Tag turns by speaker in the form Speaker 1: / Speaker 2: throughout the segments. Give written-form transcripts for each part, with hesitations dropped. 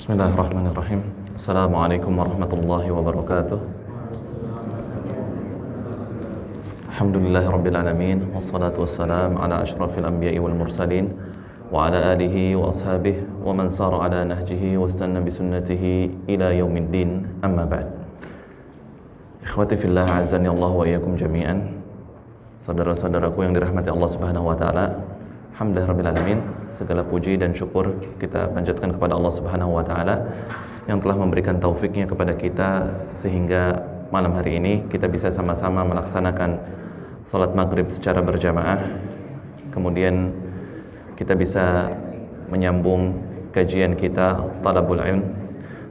Speaker 1: Bismillahirrahmanirrahim. Assalamualaikum warahmatullahi wabarakatuh. Alhamdulillahirabbil alamin wassalatu wassalamu ala asyrafil anbiya'i wal mursalin wa ala alihi wa ashabihi wa man sara ala nahjihi wastanna bi sunnatihi ila yaumiddin. Amma ba'd. Ikhwati fillah, azani Allah wa iyyakum jami'an. Saudara-saudaraku yang dirahmati Allah Subhanahu wa taala, alhamdulillahirabbil alamin. Segala puji dan syukur kita panjatkan kepada Allah Subhanahu wa taala yang telah memberikan taufiknya kepada kita sehingga malam hari ini kita bisa sama-sama melaksanakan salat maghrib secara berjamaah. Kemudian kita bisa menyambung kajian kita Talabul Ilm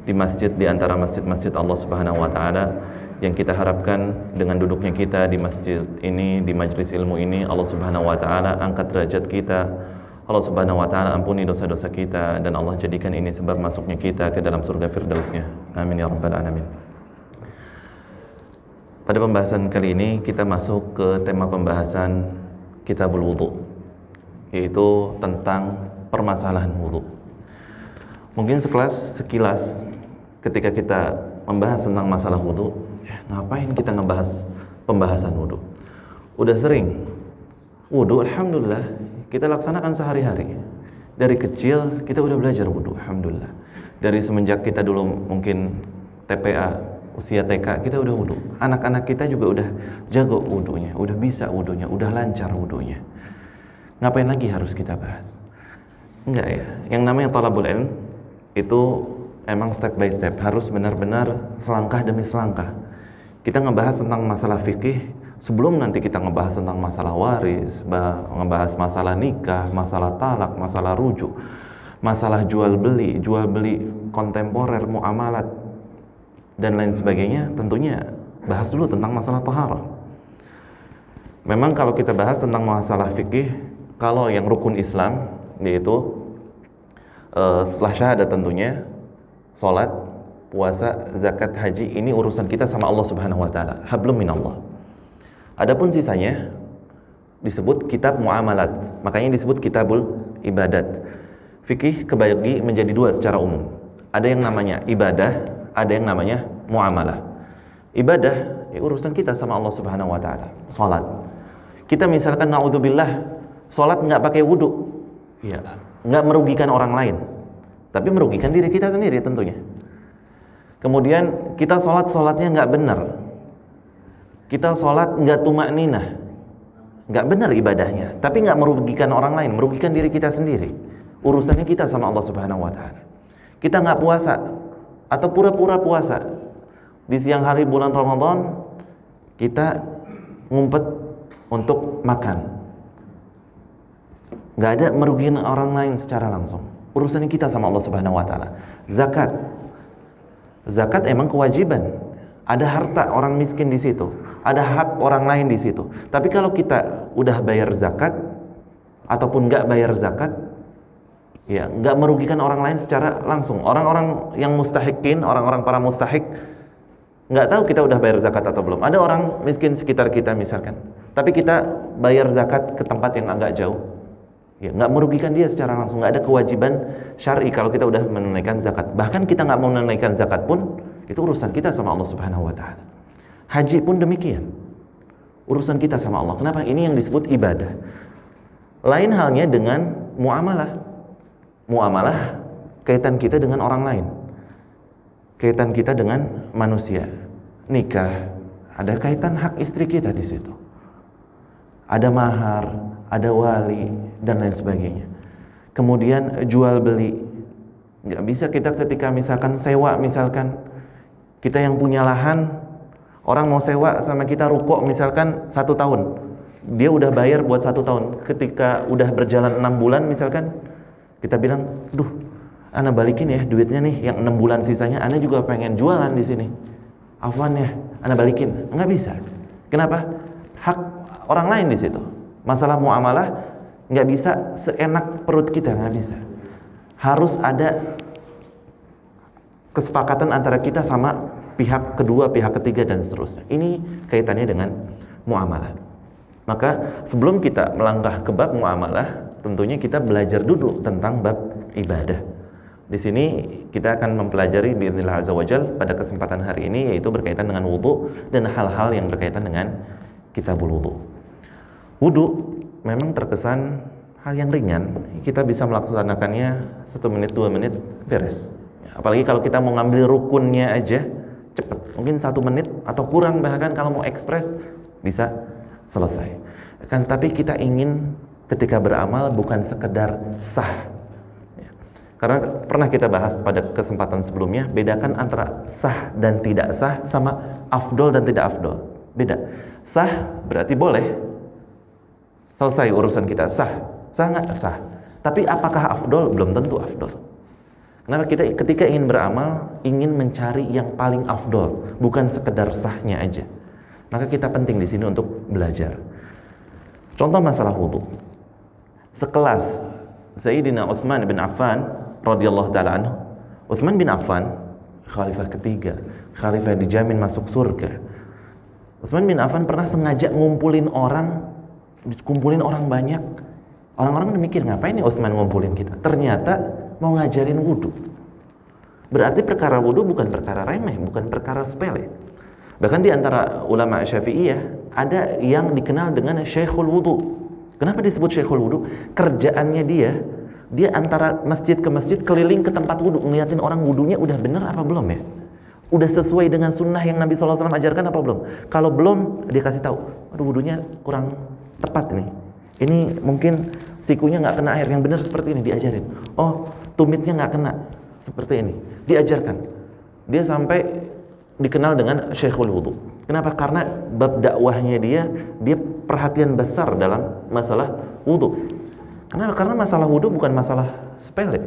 Speaker 1: di masjid, di antara masjid-masjid Allah Subhanahu wa taala, yang kita harapkan dengan duduknya kita di masjid ini, di majlis ilmu ini, Allah Subhanahu wa taala angkat derajat kita, Allah Subhanahu wa taala ampuni dosa-dosa kita, dan Allah jadikan ini sebab masuknya kita ke dalam surga firdausnya. Amin ya rabbal alamin. Pada pembahasan kali ini kita masuk ke tema pembahasan Kitabul Wudu, yaitu tentang permasalahan wudu. Mungkin sekilas ketika kita membahas tentang masalah wudu, ngapain kita ngebahas pembahasan wudu? Udah sering wudu, alhamdulillah kita laksanakan sehari-hari. Dari kecil kita udah belajar wudu, alhamdulillah. Dari semenjak kita dulu mungkin TPA, usia TK, kita udah wudu. Anak-anak kita juga udah jago wudunya, udah bisa wudunya, udah lancar wudunya. Ngapain lagi harus kita bahas? Enggak ya. Yang namanya Thalabul Ilm itu emang step by step, harus benar-benar selangkah demi selangkah. Kita ngebahas tentang masalah fikih sebelum nanti kita ngebahas tentang masalah waris, ngebahas masalah nikah, masalah talak, masalah rujuk, masalah jual beli kontemporer, muamalat, dan lain sebagainya. Tentunya bahas dulu tentang masalah taharah. Memang kalau kita bahas tentang masalah fikih, kalau yang rukun Islam, yaitu setelah syahadat tentunya, salat, puasa, zakat, haji, ini urusan kita sama Allah Subhanahu wa taala, hablum minallah. Adapun sisanya disebut kitab muamalat, makanya disebut kitabul ibadat. Fikih kebagi menjadi dua secara umum. Ada yang namanya ibadah, ada yang namanya muamalah. Ibadah ya urusan kita sama Allah Subhanahu wa taala. Salat. Kita misalkan naudzubillah salat nggak pakai wudu, ya nggak merugikan orang lain, tapi merugikan diri kita sendiri tentunya. Kemudian kita salatnya nggak benar. Kita sholat nggak tumakninah, nggak benar ibadahnya, tapi nggak merugikan orang lain, merugikan diri kita sendiri. Urusannya kita sama Allah Subhanahu wa taala. Kita nggak puasa atau pura-pura puasa di siang hari bulan Ramadan, kita ngumpet untuk makan, nggak ada merugikan orang lain secara langsung. Urusannya kita sama Allah Subhanahu wa taala. Zakat emang kewajiban. Ada harta orang miskin di situ, ada hak orang lain di situ. Tapi kalau kita udah bayar zakat ataupun nggak bayar zakat, ya nggak merugikan orang lain secara langsung. Orang-orang yang mustahikin, orang-orang para mustahik, nggak tahu kita udah bayar zakat atau belum. Ada orang miskin sekitar kita misalkan, tapi kita bayar zakat ke tempat yang agak jauh, ya nggak merugikan dia secara langsung. Nggak ada kewajiban syar'i kalau kita udah menunaikan zakat. Bahkan kita nggak mau menunaikan zakat pun, itu urusan kita sama Allah Subhanahu wa taala. Haji pun demikian, urusan kita sama Allah. Kenapa? Ini yang disebut ibadah. Lain halnya dengan muamalah. Muamalah kaitan kita dengan orang lain, kaitan kita dengan manusia. Nikah, ada kaitan hak istri kita di situ. Ada mahar, ada wali, dan lain sebagainya. Kemudian jual beli, nggak bisa kita ketika misalkan sewa, misalkan kita yang punya lahan, orang mau sewa sama kita ruko misalkan 1 tahun, dia udah bayar buat 1 tahun. Ketika udah berjalan 6 bulan misalkan, kita bilang, duh, ana balikin ya duitnya nih, yang 6 bulan sisanya, ana juga pengen jualan di sini, afwan ya, ana balikin. Nggak bisa. Kenapa? Hak orang lain di situ. Masalah muamalah nggak bisa seenak perut kita, nggak bisa. Harus ada kesepakatan antara kita sama pihak kedua, pihak ketiga, dan seterusnya. Ini kaitannya dengan muamalah. Maka sebelum kita melangkah ke bab muamalah, tentunya kita belajar dulu tentang bab ibadah. Di sini kita akan mempelajari biidznillah azza wajal pada kesempatan hari ini, yaitu berkaitan dengan wudu dan hal-hal yang berkaitan dengan kitabul wudu. Wudu memang terkesan hal yang ringan, kita bisa melaksanakannya 1 menit 2 menit beres. Apalagi kalau kita mau ngambil rukunnya aja cepat, mungkin 1 menit atau kurang, bahkan kalau mau ekspres bisa selesai. Tapi kita ingin ketika beramal bukan sekedar sah. Karena pernah kita bahas pada kesempatan sebelumnya, bedakan antara sah dan tidak sah sama afdol dan tidak afdol. Beda. Sah berarti boleh, selesai urusan kita, sah. Sah nggak? Sah. Tapi apakah afdol? Belum tentu afdol. Kenapa? Kita ketika ingin beramal, ingin mencari yang paling afdol, bukan sekedar sahnya aja. Maka kita penting di sini untuk belajar. Contoh masalah wudu. Sekelas Sayyidina Utsman bin Affan radhiyallahu ta'ala anhu. Utsman bin Affan, khalifah ketiga, khalifah dijamin masuk surga. Utsman bin Affan pernah sengaja ngumpulin orang banyak. Orang-orang mikir, ngapain nih Utsman ngumpulin kita? Ternyata mau ngajarin wudu. Berarti perkara wudu bukan perkara remeh, bukan perkara sepele. Bahkan di antara ulama Syafi'iyah ada yang dikenal dengan Syekhul Wudu. Kenapa disebut Syekhul Wudu? Kerjaannya dia antara masjid ke masjid keliling ke tempat wudu, ngeliatin orang wudunya udah bener apa belum ya? Udah sesuai dengan sunnah yang Nabi SAW ajarkan apa belum? Kalau belum, dia kasih tahu, aduh wudunya kurang tepat nih. Ini mungkin sikunya nggak kena air, yang benar seperti ini, diajarin. Oh, tumitnya nggak kena, seperti ini, diajarkan. Dia sampai dikenal dengan Syekhul Wudu. Kenapa? Karena bab dakwahnya dia perhatian besar dalam masalah wudu. Kenapa? Karena masalah wudu bukan masalah sepele.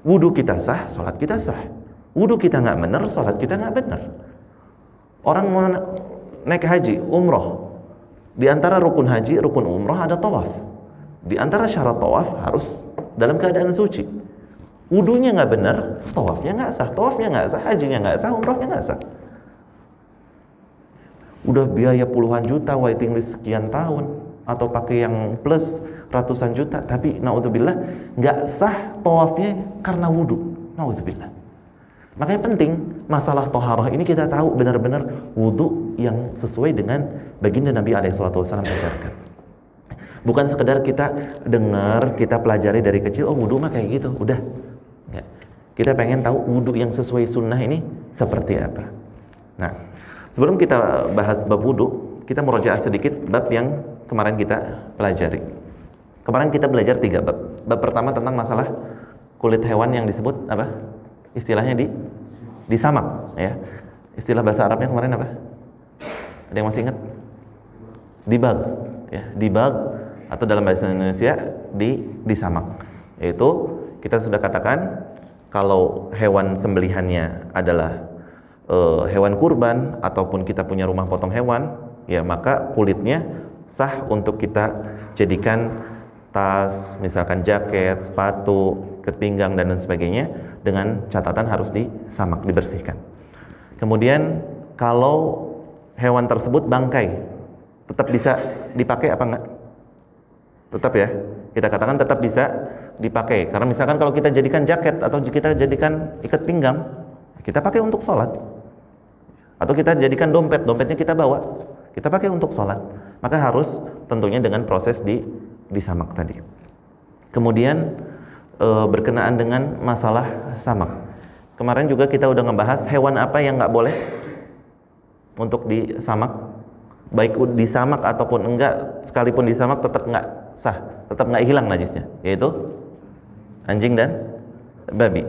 Speaker 1: Wudu kita sah, sholat kita sah. Wudu kita nggak benar, sholat kita nggak benar. Orang mau naik haji, umroh, di antara rukun haji, rukun umroh ada tawaf. Di antara syarat tawaf harus dalam keadaan suci. Wudunya nggak benar, tawafnya nggak sah, hajinya nggak sah, umrohnya nggak sah. Udah biaya puluhan juta, waiting list sekian tahun, atau pakai yang plus ratusan juta, tapi naudzubillah nggak sah tawafnya karena wudu. Naudzubillah. Makanya penting masalah toharoh ini kita tahu benar-benar wudu yang sesuai dengan baginda Nabi SAW ajarkan. Bukan sekedar kita dengar, kita pelajari dari kecil, oh wudu mah kayak gitu, udah. Nggak. Kita pengen tahu wudu yang sesuai sunnah ini seperti apa. Nah, sebelum kita bahas bab wudu, kita murojaah sedikit bab yang kemarin kita pelajari. Kemarin kita belajar 3 bab. Bab pertama tentang masalah kulit hewan yang disebut apa? Istilahnya disamak, ya. Istilah bahasa Arabnya kemarin apa? Ada yang masih ingat? Dibag, ya. Dibag atau dalam bahasa Indonesia disamak. Yaitu kita sudah katakan kalau hewan sembelihannya adalah hewan kurban ataupun kita punya rumah potong hewan, ya maka kulitnya sah untuk kita jadikan tas, misalkan jaket, sepatu, ikat pinggang dan lain sebagainya, dengan catatan harus disamak, dibersihkan. Kemudian kalau hewan tersebut bangkai, tetap bisa dipakai apa enggak? Tetap ya, kita katakan tetap bisa dipakai. Karena misalkan kalau kita jadikan jaket atau kita jadikan ikat pinggang, kita pakai untuk sholat. Atau kita jadikan dompetnya kita bawa, kita pakai untuk sholat. Maka harus tentunya dengan proses disamak tadi. Kemudian berkenaan dengan masalah samak. Kemarin juga kita udah ngebahas hewan apa yang nggak boleh untuk disamak. Baik disamak ataupun enggak, sekalipun disamak tetap nggak sah, tetap nggak hilang najisnya, yaitu anjing dan babi.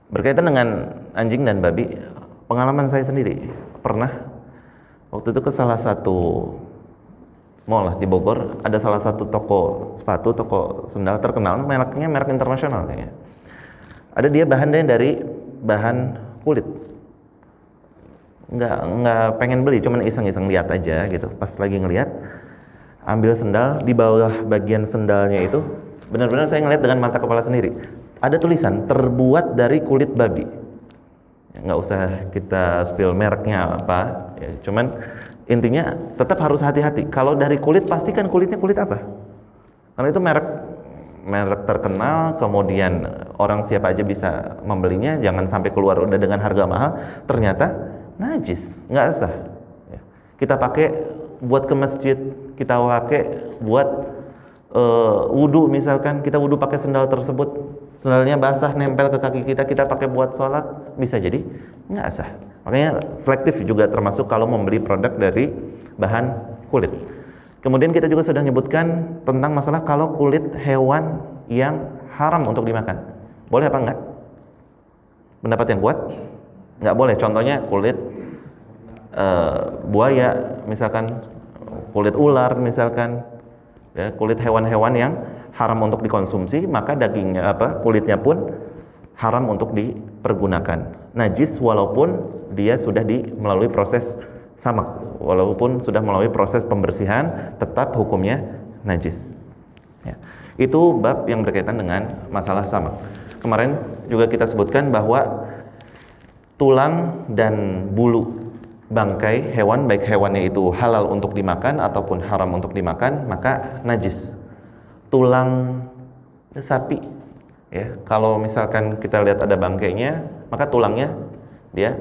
Speaker 1: Berkaitan dengan anjing dan babi, pengalaman saya sendiri pernah waktu itu ke salah satu mall di Bogor, ada salah satu toko sepatu, toko sendal terkenal, mereknya merek internasional kayaknya. Ada dia bahannya dari bahan kulit. Nggak pengen beli, cuman iseng-iseng lihat aja gitu. Pas lagi ngelihat, ambil sendal, di bawah bagian sendalnya itu benar-benar saya ngelihat dengan mata kepala sendiri. Ada tulisan terbuat dari kulit babi. Ya, nggak usah kita spill mereknya apa, ya, cuman intinya tetap harus hati-hati. Kalau dari kulit, pastikan kulitnya kulit apa? Karena itu merek terkenal, kemudian orang siapa aja bisa membelinya, jangan sampai keluar udah dengan harga mahal, ternyata najis, nggak sah. Kita pakai buat ke masjid, kita pakai buat wudhu misalkan, kita wudhu pakai sendal tersebut, sendalnya basah nempel ke kaki kita, kita pakai buat sholat, bisa jadi nggak sah. Makanya selektif juga termasuk kalau membeli produk dari bahan kulit. Kemudian kita juga sudah menyebutkan tentang masalah kalau kulit hewan yang haram untuk dimakan, boleh apa enggak? Pendapat yang kuat nggak boleh. Contohnya kulit buaya misalkan, kulit ular misalkan, ya, kulit hewan-hewan yang haram untuk dikonsumsi, maka dagingnya kulitnya pun haram untuk dipergunakan, najis walaupun dia sudah melalui proses samak, walaupun sudah melalui proses pembersihan, tetap hukumnya najis. Ya. Itu bab yang berkaitan dengan masalah samak. Kemarin juga kita sebutkan bahwa tulang dan bulu bangkai hewan, baik hewannya itu halal untuk dimakan ataupun haram untuk dimakan, maka najis. Tulang sapi, ya, kalau misalkan kita lihat ada bangkainya, maka tulangnya dia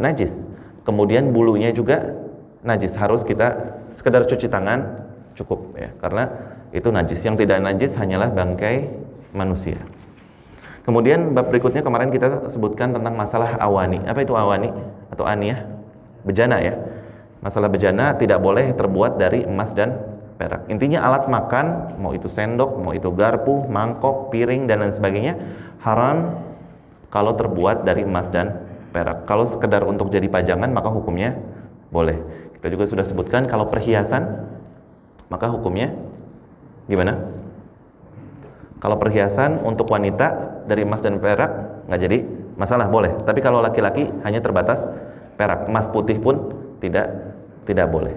Speaker 1: najis. Kemudian bulunya juga najis, harus kita sekedar cuci tangan cukup, ya, karena itu najis. Yang tidak najis hanyalah bangkai manusia. Kemudian bab berikutnya kemarin kita sebutkan tentang masalah awani. Apa itu awani atau aniyah? Bejana, ya. Masalah bejana tidak boleh terbuat dari emas dan perak. Intinya alat makan, mau itu sendok, mau itu garpu, mangkok, piring dan lain sebagainya, haram kalau terbuat dari emas dan perak. Kalau sekedar untuk jadi pajangan maka hukumnya boleh. Kita juga sudah sebutkan kalau perhiasan maka hukumnya gimana? Kalau perhiasan untuk wanita dari emas dan perak nggak jadi masalah, boleh. Tapi kalau laki-laki hanya terbatas perak, emas putih pun tidak boleh.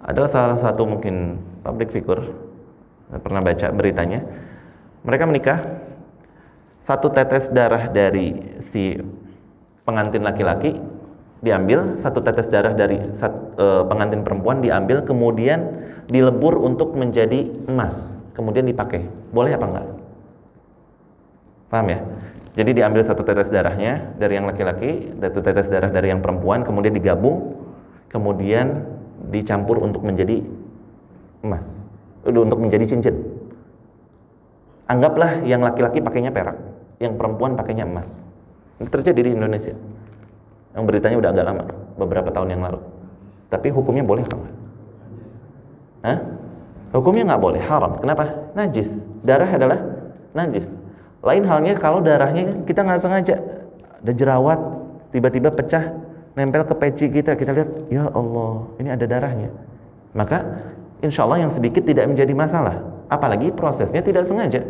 Speaker 1: Adalah salah satu mungkin public figure, saya pernah baca beritanya, mereka menikah, satu tetes darah dari si pengantin laki-laki diambil, satu tetes darah dari pengantin perempuan diambil, kemudian dilebur untuk menjadi emas, kemudian dipakai. Boleh apa enggak? Paham ya? Jadi diambil satu tetes darahnya dari yang laki-laki, satu tetes darah dari yang perempuan, kemudian digabung, kemudian dicampur untuk menjadi emas, untuk menjadi cincin. Anggaplah yang laki-laki pakainya perak, yang perempuan pakainya emas. Ini terjadi di Indonesia. Yang beritanya udah agak lama, beberapa tahun yang lalu. Tapi hukumnya boleh apa enggak? Hah? Hukumnya nggak boleh, haram. Kenapa? Najis. Darah adalah najis. Lain halnya kalau darahnya kita nggak sengaja, ada jerawat, tiba-tiba pecah, nempel ke peci kita, kita lihat, ya Allah, ini ada darahnya. Maka insya Allah yang sedikit tidak menjadi masalah. Apalagi prosesnya tidak sengaja.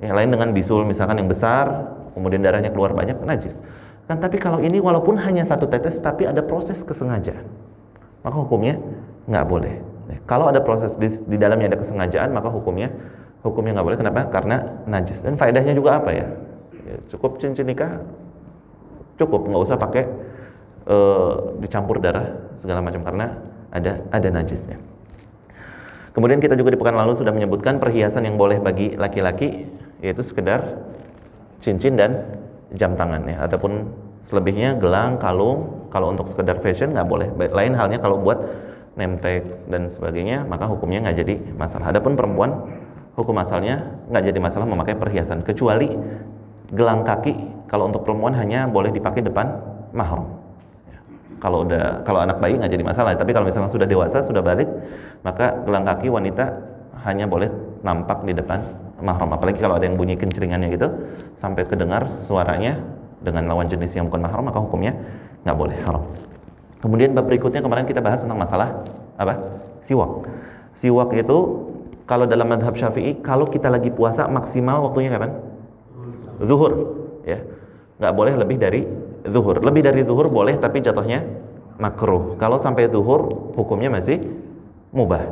Speaker 1: Yang lain dengan bisul misalkan yang besar, kemudian darahnya keluar banyak, najis. Kan tapi kalau ini walaupun hanya satu tetes, tapi ada proses kesengajaan, maka hukumnya nggak boleh. Kalau ada proses di dalamnya ada kesengajaan, maka hukumnya nggak boleh. Kenapa? Karena najis. Dan faedahnya juga apa ya? Cukup cincin nikah, cukup, nggak usah pakai dicampur darah segala macam karena ada najisnya. Kemudian kita juga di pekan lalu sudah menyebutkan perhiasan yang boleh bagi laki-laki yaitu sekedar cincin dan jam tangan, ya. Ataupun selebihnya gelang, kalung. Kalau untuk sekedar fashion nggak boleh. Lain halnya kalau buat name tag dan sebagainya, maka hukumnya nggak jadi masalah. Adapun perempuan, hukum asalnya nggak jadi masalah memakai perhiasan, kecuali gelang kaki. Kalau untuk perempuan hanya boleh dipakai depan mahram. Kalau anak bayi nggak jadi masalah. Tapi kalau misalnya sudah dewasa, sudah balik, maka gelang kaki wanita hanya boleh nampak di depan mahram. Apalagi kalau ada yang bunyi kenceringannya gitu sampai kedengar suaranya dengan lawan jenis yang bukan mahram, maka hukumnya nggak boleh, haram. Kemudian bab berikutnya kemarin kita bahas tentang masalah apa? Siwak. Siwak itu kalau dalam mazhab Syafi'i, kalau kita lagi puasa maksimal waktunya kapan? Zuhur, ya. Nggak boleh lebih dari zuhur. Lebih dari zuhur boleh, tapi jatuhnya makruh. Kalau sampai zuhur, hukumnya masih mubah.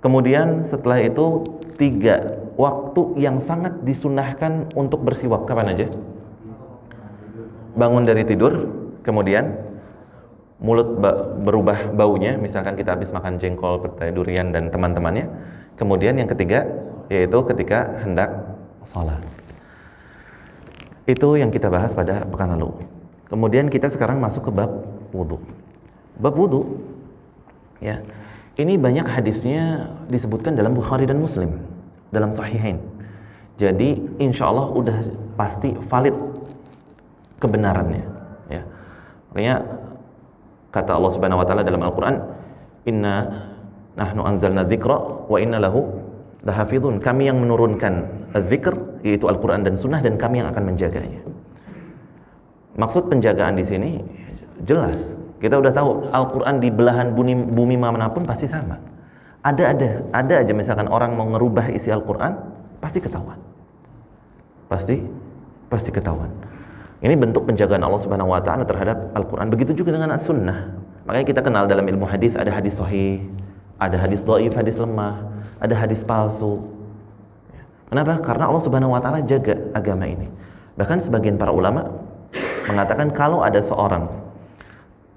Speaker 1: Kemudian setelah itu 3 waktu yang sangat disunahkan untuk bersiwak. Kapan aja? Bangun dari tidur, kemudian mulut berubah baunya, misalkan kita habis makan jengkol, petai, durian dan teman-temannya. Kemudian yang ketiga yaitu ketika hendak sholat. Itu yang kita bahas pada pekan lalu. Kemudian kita sekarang masuk ke bab wudu. Bab wudu, ya, ini banyak hadisnya disebutkan dalam Bukhari dan Muslim, dalam Sahihain. Jadi insya Allah udah pasti valid kebenarannya. Ya, makanya kata Allah Subhanahu Wa Taala dalam Al-Quran, Inna nahnu anzalna dzikra wa inna lahu lahafizun. Kami yang menurunkan dzikr, yaitu Al-Quran dan Sunnah, dan kami yang akan menjaganya. Maksud penjagaan di sini jelas. Kita udah tahu Al-Quran di belahan bumi manapun pasti sama. Ada aja misalkan orang mau ngerubah isi Al-Quran, pasti ketahuan. Pasti ketahuan. Ini bentuk penjagaan Allah Subhanahu Wa Taala terhadap Al-Quran. Begitu juga dengan As-Sunnah. Makanya kita kenal dalam ilmu hadis ada hadis sahih, ada hadis dhaif, hadis lemah, ada hadis palsu. Kenapa? Karena Allah Subhanahu Wa Taala jaga agama ini. Bahkan sebagian para ulama mengatakan kalau ada seorang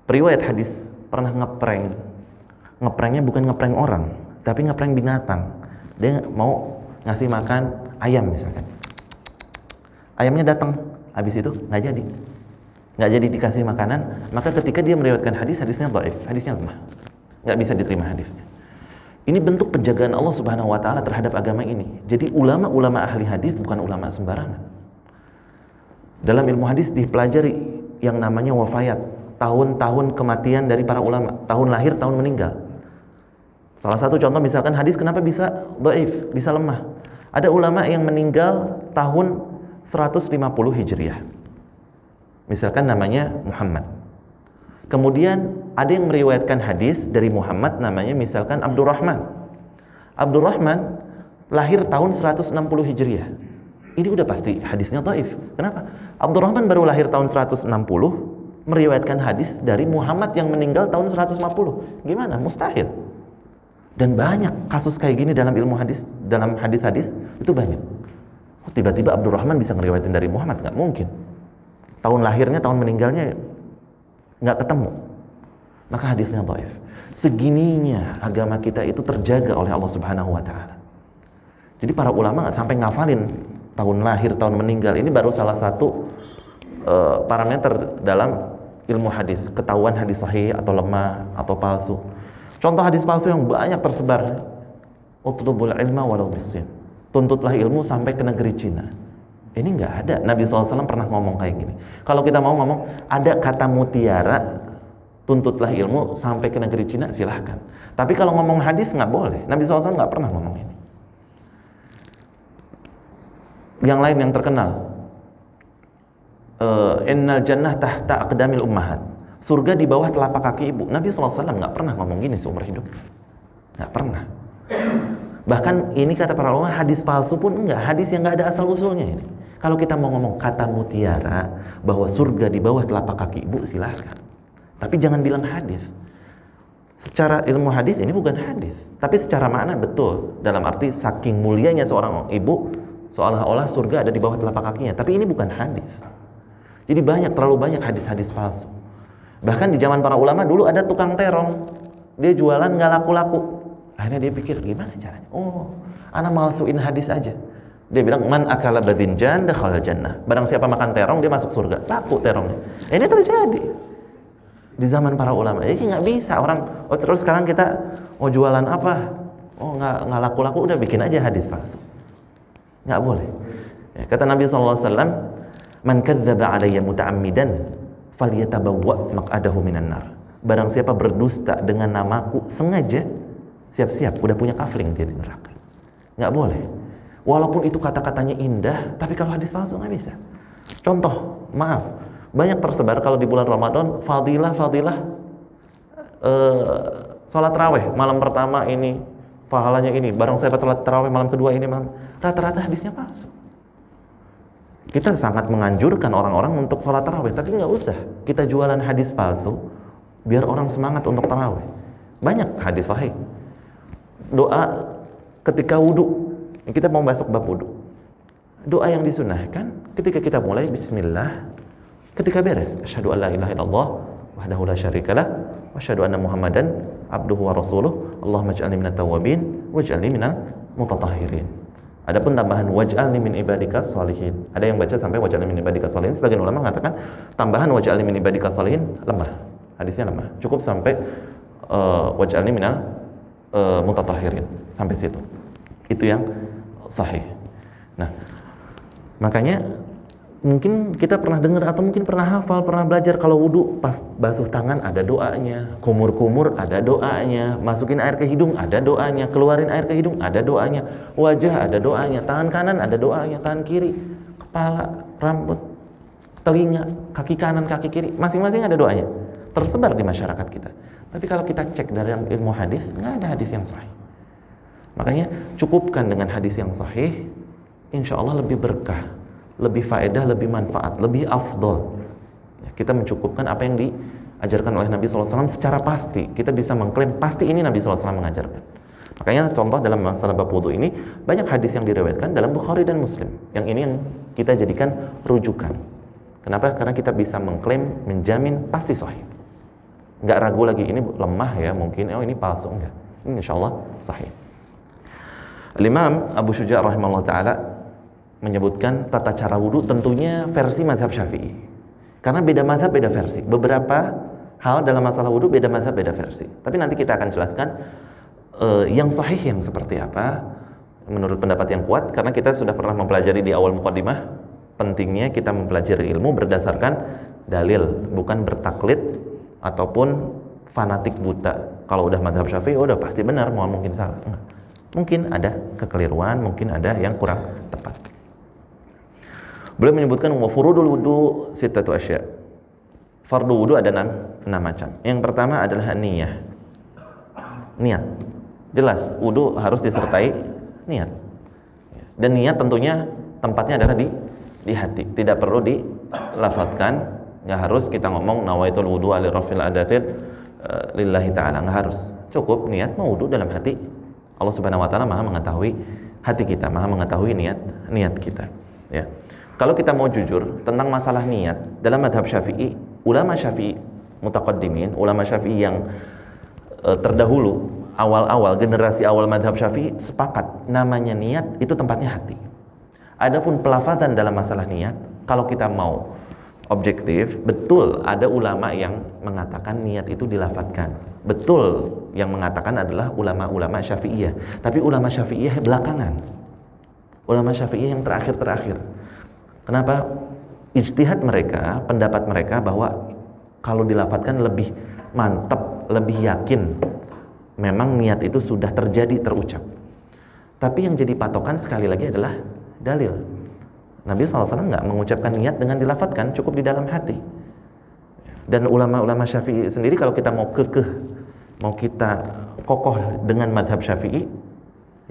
Speaker 1: periwayat hadis pernah ngepranknya bukan ngeprank orang, tapi ngeprank binatang. Dia mau ngasih makan ayam misalkan. Ayamnya datang, habis itu nggak jadi dikasih makanan. Maka ketika dia meriwayatkan hadisnya dhaif, hadisnya lemah, nggak bisa diterima hadisnya. Ini bentuk penjagaan Allah Subhanahu Wa Taala terhadap agama ini. Jadi ulama-ulama ahli hadis bukan ulama sembarangan. Dalam ilmu hadis dipelajari yang namanya wafayat, tahun-tahun kematian dari para ulama, tahun lahir, tahun meninggal. Salah satu contoh misalkan hadis kenapa bisa dhaif, bisa lemah. Ada ulama yang meninggal tahun 150 Hijriah. Misalkan namanya Muhammad. Kemudian ada yang meriwayatkan hadis dari Muhammad namanya misalkan Abdurrahman. Abdurrahman lahir tahun 160 Hijriah. Ini udah pasti hadisnya dhaif. Kenapa? Abdurrahman baru lahir tahun 160, meriwayatkan hadis dari Muhammad yang meninggal tahun 150. Gimana? Mustahil. Dan banyak kasus kayak gini dalam ilmu hadis, dalam hadis-hadis itu banyak. Tiba-tiba Abdurrahman bisa ngeriwayatin dari Muhammad, nggak mungkin. Tahun lahirnya, tahun meninggalnya nggak ketemu. Maka hadisnya dhaif. Segininya agama kita itu terjaga oleh Allah Subhanahu Wa Taala. Jadi para ulama nggak sampai ngafalin tahun lahir, tahun meninggal. Ini baru salah satu parameter dalam ilmu hadis, ketahuan hadis sahih atau lemah atau palsu. Contoh hadis palsu yang banyak tersebar, utlubul ilma walau bisin. Tuntutlah ilmu sampai ke negeri Cina. Ini nggak ada. Nabi SAW pernah ngomong kayak gini. Kalau kita mau ngomong ada kata mutiara, tuntutlah ilmu sampai ke negeri Cina, silahkan. Tapi kalau ngomong hadis nggak boleh. Nabi SAW nggak pernah ngomong ini. Yang lain yang terkenal, innal jannah tahta aqdamil ummahat. Surga di bawah telapak kaki ibu. Nabi SAW nggak pernah ngomong gini seumur hidup. Nggak pernah. Bahkan ini kata para ulama, hadis palsu pun enggak, hadis yang nggak ada asal usulnya ini. Kalau kita mau ngomong kata mutiara bahwa surga di bawah telapak kaki ibu, silahkan. Tapi jangan bilang hadis. Secara ilmu hadis ini bukan hadis, tapi secara makna betul. Dalam arti saking mulianya seorang ibu, seolah-olah surga ada di bawah telapak kakinya. Tapi ini bukan hadis. Jadi terlalu banyak hadis-hadis palsu. Bahkan di zaman para ulama dulu ada tukang terong, dia jualan nggak laku-laku. Akhirnya dia pikir gimana caranya? Oh, ana malsuin hadis aja. Dia bilang man akala badinjan dakhala jannah. Barang siapa makan terong dia masuk surga. Laku terongnya. Ini terjadi di zaman para ulama. Jadi nggak bisa orang. Oh terus sekarang kita jualan apa? Oh nggak laku-laku, udah bikin aja hadis palsu. Nggak boleh. Ya, kata Nabi SAW, man kadzdzaba alayya muta'ammidan falyatabawwa maq'adahu minan nar. Barang siapa berdusta dengan namaku sengaja, siap-siap, udah punya kafling dia di neraka. Nggak boleh. Walaupun itu kata-katanya indah, tapi kalau hadis palsu nggak bisa. Contoh, maaf, banyak tersebar kalau di bulan Ramadan fadilah sholat tarawih malam pertama ini pahalanya ini, barang siapa sholat tarawih malam kedua ini, rata-rata hadisnya palsu. Kita sangat menganjurkan orang-orang untuk sholat tarawih, tapi nggak usah kita jualan hadis palsu biar orang semangat untuk tarawih. Banyak hadis sahih. Doa ketika wudu, kita mau masuk bab wudu. Doa yang disunahkan ketika kita mulai bismillah, ketika beres asyhadu an la ilaha illallah wahdahu la syarikalah wa asyhadu anna muhammadan abduhu wa rasuluh, Allahumma ij'alni minat tawwabin waj'alni minal mutatahhirin. Adapun tambahan waj'alni min ibadikas sholihin, ada yang baca sampai waj'alni min ibadikas sholihin. Sebagian ulama mengatakan tambahan waj'alni min ibadikas sholihin lemah, hadisnya lemah. Cukup sampai waj'alni minal mutatahhirin, sampai situ. Itu yang sahih. Nah, makanya mungkin kita pernah dengar atau mungkin pernah hafal, pernah belajar kalau wudu pas basuh tangan ada doanya, kumur-kumur ada doanya, masukin air ke hidung ada doanya, keluarin air ke hidung ada doanya, wajah ada doanya, tangan kanan ada doanya, tangan kiri, kepala, rambut, telinga, kaki kanan, kaki kiri, masing-masing ada doanya, tersebar di masyarakat kita. Tapi kalau kita cek dari ilmu hadis, nggak ada hadis yang sahih. Makanya cukupkan dengan hadis yang sahih, insya Allah lebih berkah, lebih faedah, lebih manfaat, lebih afdol. Kita mencukupkan apa yang diajarkan oleh Nabi SAW secara pasti. Kita bisa mengklaim pasti ini Nabi SAW mengajarkan. Makanya contoh dalam masalah bab wudu ini banyak hadis yang diriwayatkan dalam Bukhari dan Muslim. Yang ini yang kita jadikan rujukan. Kenapa? Karena kita bisa mengklaim, menjamin pasti sahih. Nggak ragu lagi ini lemah ya mungkin, oh ini palsu, enggak. Ini insya Allah sahih. Imam Abu Syuja' rahimahullah ta'ala menyebutkan tata cara wudu tentunya versi mazhab Syafi'i. Karena beda mazhab beda versi. Beberapa hal dalam masalah wudu beda mazhab beda versi. Tapi nanti kita akan jelaskan yang sahih yang seperti apa menurut pendapat yang kuat, karena kita sudah pernah mempelajari di awal muqaddimah pentingnya kita mempelajari ilmu berdasarkan dalil, bukan bertaklid ataupun fanatik buta. Kalau udah mazhab Syafi'i udah pasti benar, mau mungkin salah. Mungkin ada kekeliruan, mungkin ada yang kurang tepat. Beliau menyebutkan wa furudul wudu sittatu asya'. Fardu wudu ada 6 macam. Yang pertama adalah niat. Jelas wudu harus disertai niat. Dan niat tentunya tempatnya adalah di hati. Tidak perlu dilafadzkan, enggak harus kita ngomong nawaitul wudu li rafil adatil lillahi ta'ala, enggak harus. Cukup niat mau wudu dalam hati. Allah Subhanahu wa taala Maha mengetahui hati kita, Maha mengetahui niat kita, ya. Kalau kita mau jujur tentang masalah niat dalam mazhab Syafi'i, ulama Syafi'i mutaqaddimin, ulama Syafi'i yang terdahulu, awal-awal generasi awal mazhab Syafi'i sepakat namanya niat itu tempatnya hati. Adapun pelafazan dalam masalah niat, kalau kita mau objektif, betul ada ulama yang mengatakan niat itu dilafadzkan. Betul yang mengatakan adalah ulama-ulama Syafi'iyah. Tapi ulama Syafi'iyah belakangan. Ulama Syafi'iyah yang terakhir-terakhir. Kenapa? Ijtihad mereka, pendapat mereka bahwa kalau dilafadzkan lebih mantap, lebih yakin memang niat itu sudah terjadi, terucap. Tapi yang jadi patokan sekali lagi adalah dalil. Nabi SAW nggak mengucapkan niat dengan dilafadzkan, cukup di dalam hati. Dan ulama-ulama Syafi'i sendiri kalau kita mau mau kita kokoh dengan madhab Syafi'i,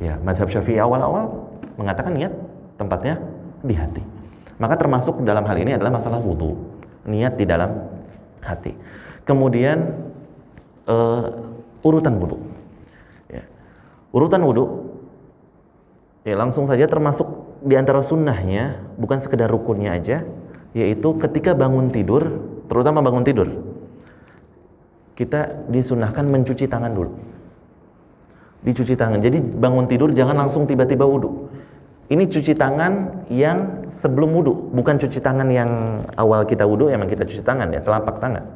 Speaker 1: ya madhab Syafi'i awal-awal mengatakan niat tempatnya di hati. Maka termasuk dalam hal ini adalah masalah wudu, niat di dalam hati. Kemudian urutan wudu, ya. Urutan wudu, ya langsung saja termasuk di antara sunnahnya, bukan sekedar rukunnya aja, yaitu ketika bangun tidur, terutama bangun tidur, kita disunahkan mencuci tangan dulu. Dicuci tangan. Jadi bangun tidur jangan langsung tiba-tiba wudu. Ini cuci tangan yang sebelum wudu, bukan cuci tangan yang awal kita wudu, emang kita cuci tangan ya, telapak tangan.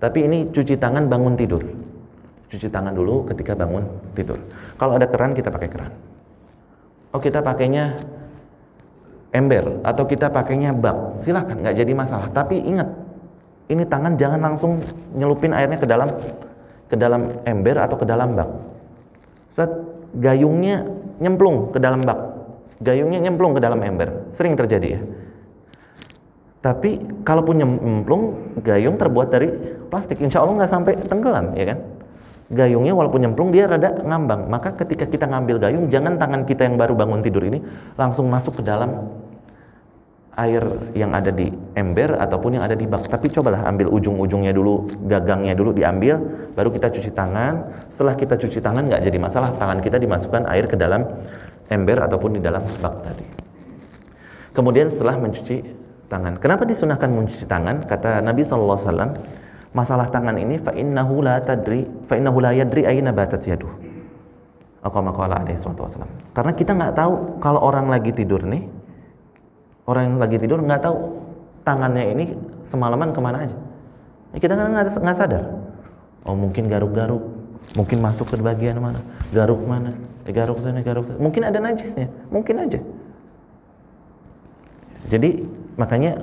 Speaker 1: Tapi ini cuci tangan bangun tidur. Cuci tangan dulu ketika bangun tidur. Kalau ada keran kita pakai keran. Oh kita pakainya ember atau kita pakainya bak, silakan, nggak jadi masalah. Tapi ingat, ini tangan jangan langsung nyelupin airnya ke dalam ember atau ke dalam bak. Saat gayungnya nyemplung ke dalam bak, gayungnya nyemplung ke dalam ember, sering terjadi ya. Tapi kalaupun nyemplung, gayung terbuat dari plastik, insya Allah nggak sampai tenggelam, ya kan? Gayungnya walaupun nyemplung dia rada ngambang. Maka ketika kita ngambil gayung, jangan tangan kita yang baru bangun tidur ini langsung masuk ke dalam air yang ada di ember ataupun yang ada di bak. Tapi cobalah ambil ujung-ujungnya dulu, gagangnya dulu diambil, baru kita cuci tangan. Setelah kita cuci tangan nggak jadi masalah, tangan kita dimasukkan air ke dalam ember ataupun di dalam bak tadi. Kemudian setelah mencuci tangan, kenapa disunahkan mencuci tangan? Kata Nabi SAW, masalah tangan ini fa innahu la yadri ayna batat yaduh. Kama qala alaihi salatu wasallam. Karena kita nggak tahu kalau orang lagi tidur nih, orang yang lagi tidur nggak tahu tangannya ini semalaman kemana aja. Kita kan nggak sadar. Oh mungkin garuk-garuk, mungkin masuk ke bagian mana, garuk mana, garuk sana, garuk sana. Mungkin ada najisnya, mungkin aja. Jadi makanya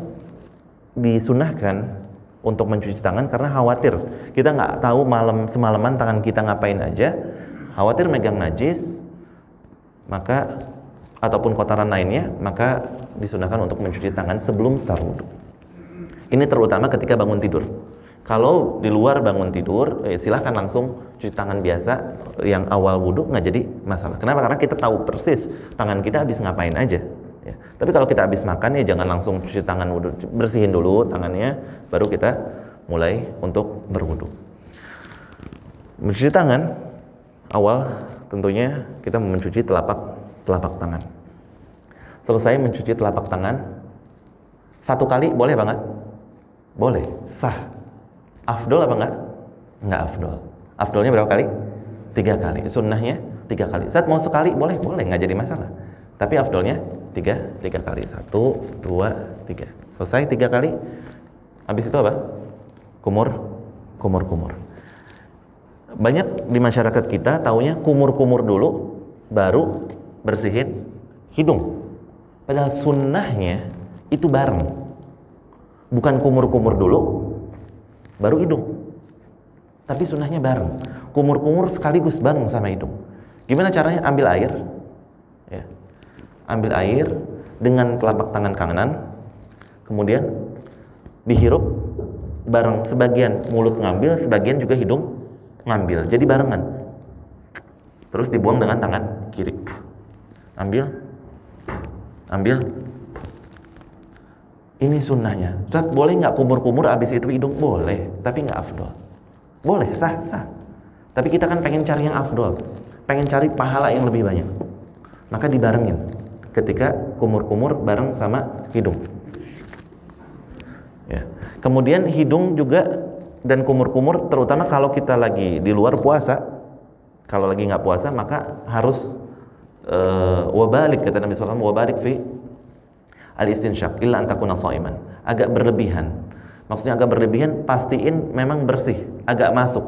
Speaker 1: disunahkan untuk mencuci tangan karena khawatir kita nggak tahu semalaman tangan kita ngapain aja, khawatir megang najis, maka ataupun kotoran lainnya, maka disunahkan untuk mencuci tangan sebelum start wudhu. Ini terutama ketika bangun tidur. Kalau di luar bangun tidur, silahkan langsung cuci tangan biasa yang awal wudhu, nggak jadi masalah. Kenapa? Karena kita tahu persis tangan kita habis ngapain aja. Ya. Tapi kalau kita habis makan ya jangan langsung cuci tangan wudhu, bersihin dulu tangannya, baru kita mulai untuk berwudhu. Mencuci tangan awal tentunya kita mencuci telapak tangan. Selesai mencuci telapak tangan, satu kali boleh banget? Boleh, sah. Afdol apa enggak? Enggak afdol. Afdolnya berapa kali? 3 kali. Sunnahnya 3 kali. Saat mau sekali boleh, nggak jadi masalah. Tapi afdolnya 3 kali. 1, 2, 3. Selesai 3 kali. Habis itu apa? Kumur. Banyak di masyarakat kita taunya kumur dulu, baru bersihin hidung. Padahal sunnahnya itu bareng. Bukan kumur dulu, baru hidung. Tapi sunnahnya bareng. Kumur sekaligus bareng sama hidung. Gimana caranya? Ambil air. Ya. Ambil air dengan telapak tangan kanan, kemudian dihirup bareng, sebagian mulut ngambil, sebagian juga hidung ngambil. Jadi barengan. Terus dibuang dengan tangan kiri. Ambil. Ini sunnahnya. Boleh nggak kumur abis itu hidung? Boleh, tapi nggak afdol. Boleh, sah. Tapi kita kan pengen cari yang afdol, pengen cari pahala yang lebih banyak. Maka dibarengin. Ketika kumur bareng sama hidung. Ya. Kemudian hidung juga dan kumur terutama kalau kita lagi di luar puasa. Kalau lagi nggak puasa maka harus wabalik, kata Nabi SAW, wabalik fi al-istinsyaq illa an takuna shaiman. Agak berlebihan. Maksudnya agak berlebihan, pastiin memang bersih, agak masuk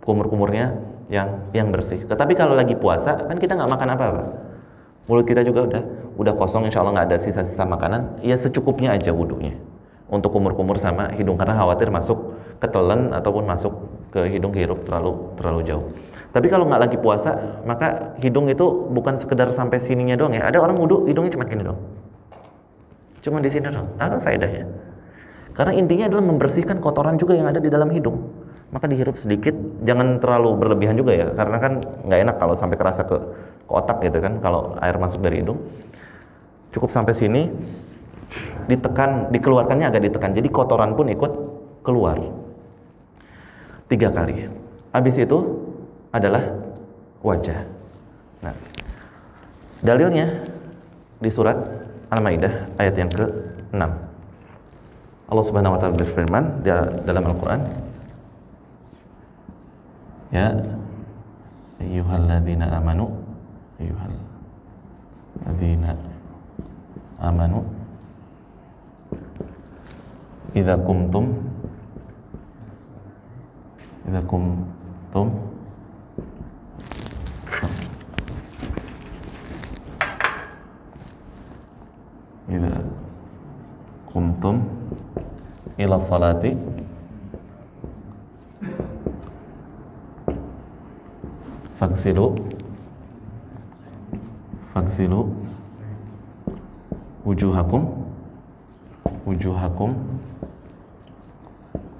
Speaker 1: kumur-kumurnya yang bersih. Tetapi kalau lagi puasa kan kita nggak makan apa-apa. Mulut kita juga udah kosong, insya Allah nggak ada sisa-sisa makanan. Ya secukupnya aja wudunya. Untuk kumur sama hidung, karena khawatir masuk ke telan ataupun masuk ke hidung, hirup terlalu jauh. Tapi kalau nggak lagi puasa, maka hidung itu bukan sekedar sampai sininya doang ya. Ada orang wudu hidungnya cuma gini doang. Cuma di sini doang. Apa faedahnya? Karena intinya adalah membersihkan kotoran juga yang ada di dalam hidung. Maka dihirup sedikit, jangan terlalu berlebihan juga ya. Karena kan nggak enak kalau sampai kerasa ke otak gitu kan, kalau air masuk dari hidung. Cukup sampai sini, ditekan, dikeluarkannya agak ditekan. Jadi kotoran pun ikut keluar. 3 kali. Habis itu adalah wajah. Nah, dalilnya di surat Al-Maidah ayat yang ke-6. Allah Subhanahu wa taala berfirman dalam Al-Qur'an, ya ayyuhalladzina amanu idza kumtum ila salati faghsilu wujuhakum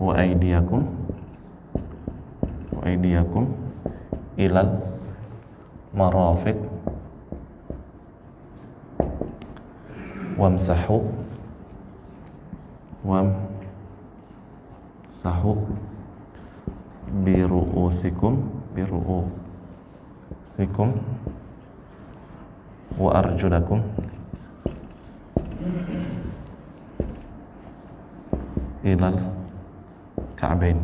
Speaker 1: wa aydiyakum ilal marafiq wamsahu biru'usikum wa arjulakum ilal ka'bain.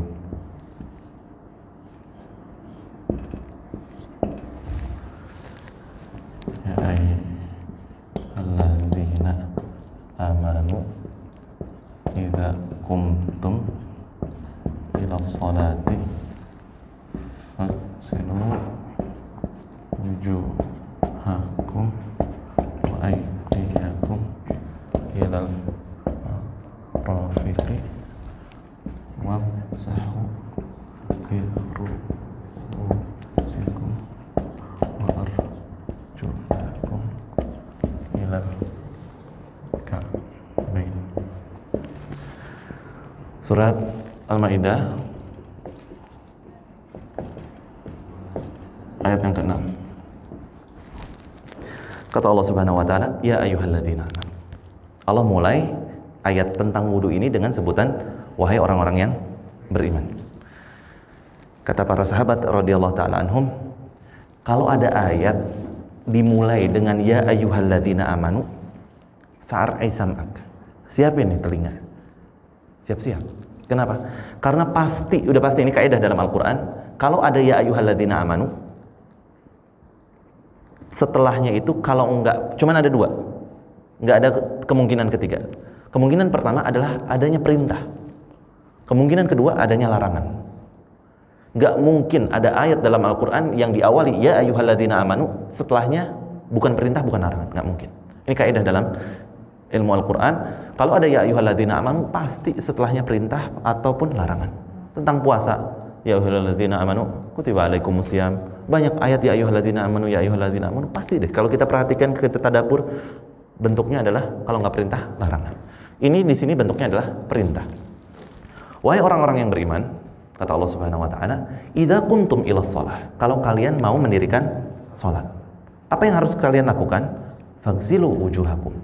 Speaker 1: qumtum ila sholati faghsilu wujuhakum wa aydiyakum ilal rafiqi wamsahu bi ru'usikum wa arjulakum ilal ka'bayn. Surat Al-Maidah ayat yang ke-6. Kata Allah Subhanahu wa taala, ya ayyuhalladzina amanu. Allah mulai ayat tentang wudu ini dengan sebutan wahai orang-orang yang beriman. Kata para sahabat radhiyallahu taala anhum, kalau ada ayat dimulai dengan ya ayyuhalladzina amanu fa'ar'i sam'ak. Siapin nih telinga. Siap-siap. Kenapa? Karena udah pasti ini kaidah dalam Al-Qur'an, kalau ada ya ayyuhalladzina amanu, setelahnya itu kalau enggak, cuman ada dua, enggak ada kemungkinan ketiga. Kemungkinan pertama adalah adanya perintah. Kemungkinan kedua adanya larangan. Enggak mungkin ada ayat dalam Al-Quran yang diawali ya ayyuhalladzina amanu, setelahnya bukan perintah, bukan larangan. Enggak mungkin. Ini kaidah dalam ilmu Al-Quran. Kalau ada ya ayyuhalladzina amanu, pasti setelahnya perintah ataupun larangan. Tentang puasa, ya ayyuhalladzina amanu kutiba alaikumusiyam. Banyak ayat ya ayyuhalladzina amanu, ya ayyuhalladzina amanu, pasti deh. Kalau kita perhatikan, kita tadabbur, bentuknya adalah kalau nggak perintah, larangan. Ini di sini bentuknya adalah perintah. Wahai orang-orang yang beriman, kata Allah Subhanahu wa taala, idza kuntum ilas shalah. Kalau kalian mau mendirikan salat, apa yang harus kalian lakukan? Faghsilu wujuhakum.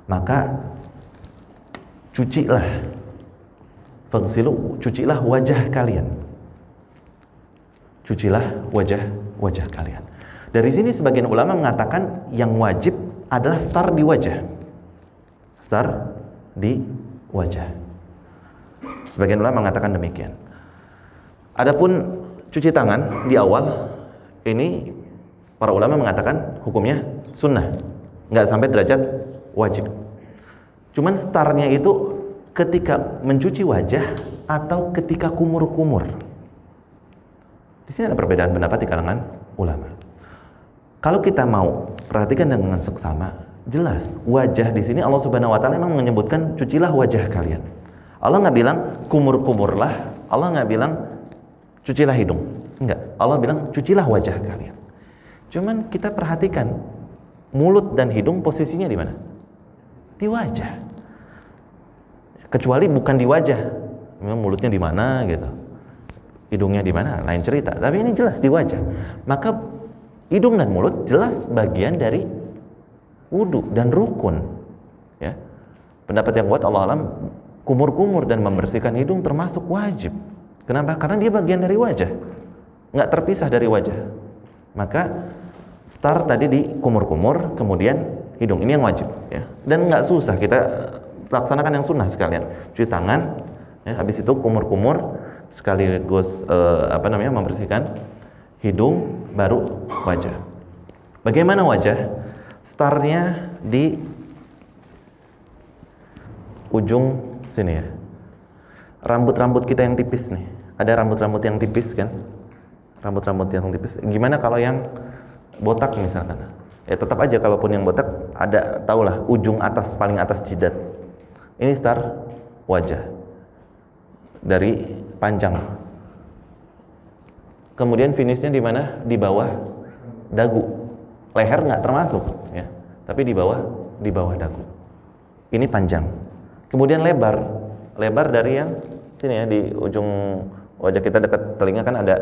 Speaker 1: Maka cucilah wajah kalian. Cucilah wajah kalian. Dari sini sebagian ulama mengatakan yang wajib adalah star di wajah. Star di wajah. Sebagian ulama mengatakan demikian. Adapun cuci tangan di awal, ini para ulama mengatakan hukumnya sunnah, nggak sampai derajat wajib. Cuman startnya itu ketika mencuci wajah atau ketika kumur-kumur. Di sini ada perbedaan pendapat di kalangan ulama. Kalau kita mau perhatikan dengan seksama, jelas wajah di sini Allah Subhanahu wa taala memang menyebutkan cucilah wajah kalian. Allah nggak bilang kumur-kumurlah, Allah nggak bilang cucilah hidung. Enggak, Allah bilang cucilah wajah kalian. Cuman kita perhatikan mulut dan hidung posisinya di mana? Di wajah. Kecuali bukan di wajah, memang mulutnya di mana gitu, hidungnya di mana, lain cerita. Tapi ini jelas di wajah. Maka hidung dan mulut jelas bagian dari wudu dan rukun. Ya, pendapat yang kuat Allah alam, kumur-kumur dan membersihkan hidung termasuk wajib. Kenapa? Karena dia bagian dari wajah, nggak terpisah dari wajah. Maka start tadi di kumur-kumur, kemudian hidung, ini yang wajib. Ya. Dan nggak susah, kita laksanakan yang sunnah sekalian. Cuci tangan, ya, habis itu kumur-kumur, sekaligus membersihkan hidung, baru wajah. Bagaimana wajah? Startnya di ujung sini ya. Rambut-rambut kita yang tipis nih. Ada rambut-rambut yang tipis kan? Rambut-rambut yang tipis. Gimana kalau yang botak misalkan? Ya tetap aja kalaupun yang botak ada, tahulah ujung atas, paling atas jidat. Ini start wajah. Dari panjang. Kemudian finishnya di mana? Di bawah dagu. Leher nggak termasuk ya. Tapi di bawah dagu. Ini panjang. Kemudian lebar dari yang sini ya, di ujung wajah kita dekat telinga kan ada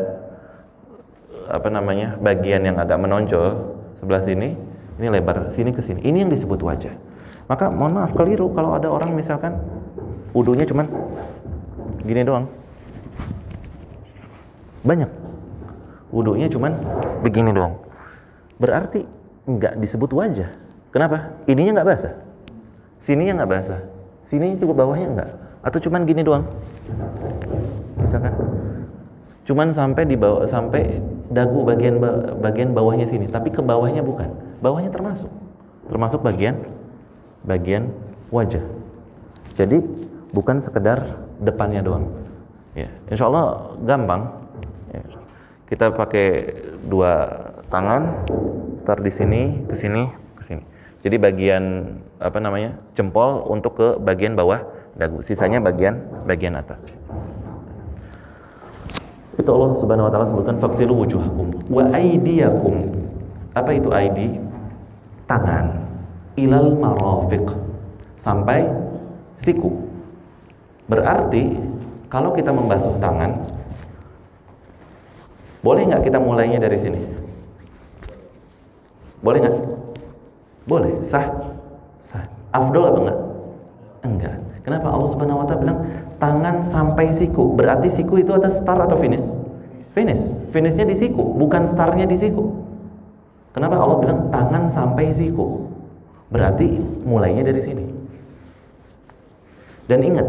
Speaker 1: bagian yang agak menonjol sebelah sini. Ini lebar sini ke sini. Ini yang disebut wajah. Maka mohon maaf keliru kalau ada orang misalkan wudunya cuman gini doang. Banyak wudunya cuman begini doang. Berarti enggak disebut wajah. Kenapa? Ininya enggak basah. Sininya enggak basah. Sini juga bawahnya enggak. Atau cuman gini doang. Misalkan cuman sampai di bawah, sampai dagu bagian bawahnya sini, tapi ke bawahnya bukan. Bawahnya termasuk bagian wajah. Jadi bukan sekedar depannya doang. Ya, insya Allah gampang. Ya. Kita pakai dua tangan, start di sini, ke sini, ke sini. Jadi bagian jempol untuk ke bagian bawah dagu, sisanya bagian atas. Itu Allah Subhanahu wa taala sebutkan faghsilu wujuhakum wa aydiyakum. Apa itu aidi? Tangan. Ilal marafiq, sampai siku. Berarti kalau kita membasuh tangan, boleh nggak kita mulainya dari sini? Boleh nggak? Boleh, sah. Afdol apa enggak? Enggak. Kenapa Allah Subhanahu wa taala bilang tangan sampai siku? Berarti siku itu ada start atau finish? Finish. Finishnya di siku, bukan startnya di siku. Kenapa Allah bilang tangan sampai siku? Berarti mulainya dari sini. Dan ingat,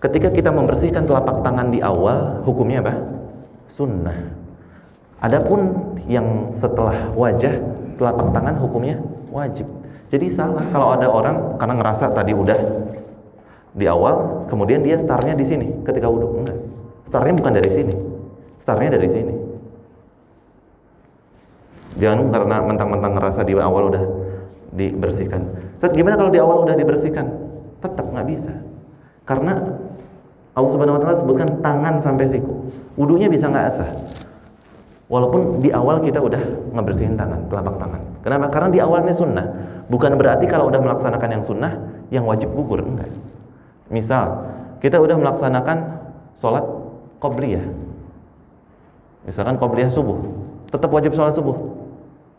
Speaker 1: ketika kita membersihkan telapak tangan di awal, hukumnya apa? Sunnah. Adapun yang setelah wajah, telapak tangan hukumnya wajib. Jadi salah kalau ada orang karena ngerasa tadi udah di awal, kemudian dia startnya di sini ketika wudhu. Enggak. Startnya bukan dari sini. Startnya dari sini. Jangan karena mentang-mentang ngerasa di awal udah dibersihkan. Ustaz, gimana kalau di awal udah dibersihkan? Tetap nggak bisa. Karena Allah Subhanahu wa taala sebutkan tangan sampai siku. Wudunya bisa nggak sah. Walaupun di awal kita udah ngebersihin tangan, telapak tangan. Kenapa? Karena di awalnya sunnah. Bukan berarti kalau udah melaksanakan yang sunnah, yang wajib gugur. Enggak. Misal, kita udah melaksanakan sholat qobliyah. Misalkan qobliyah subuh. Tetap wajib sholat subuh?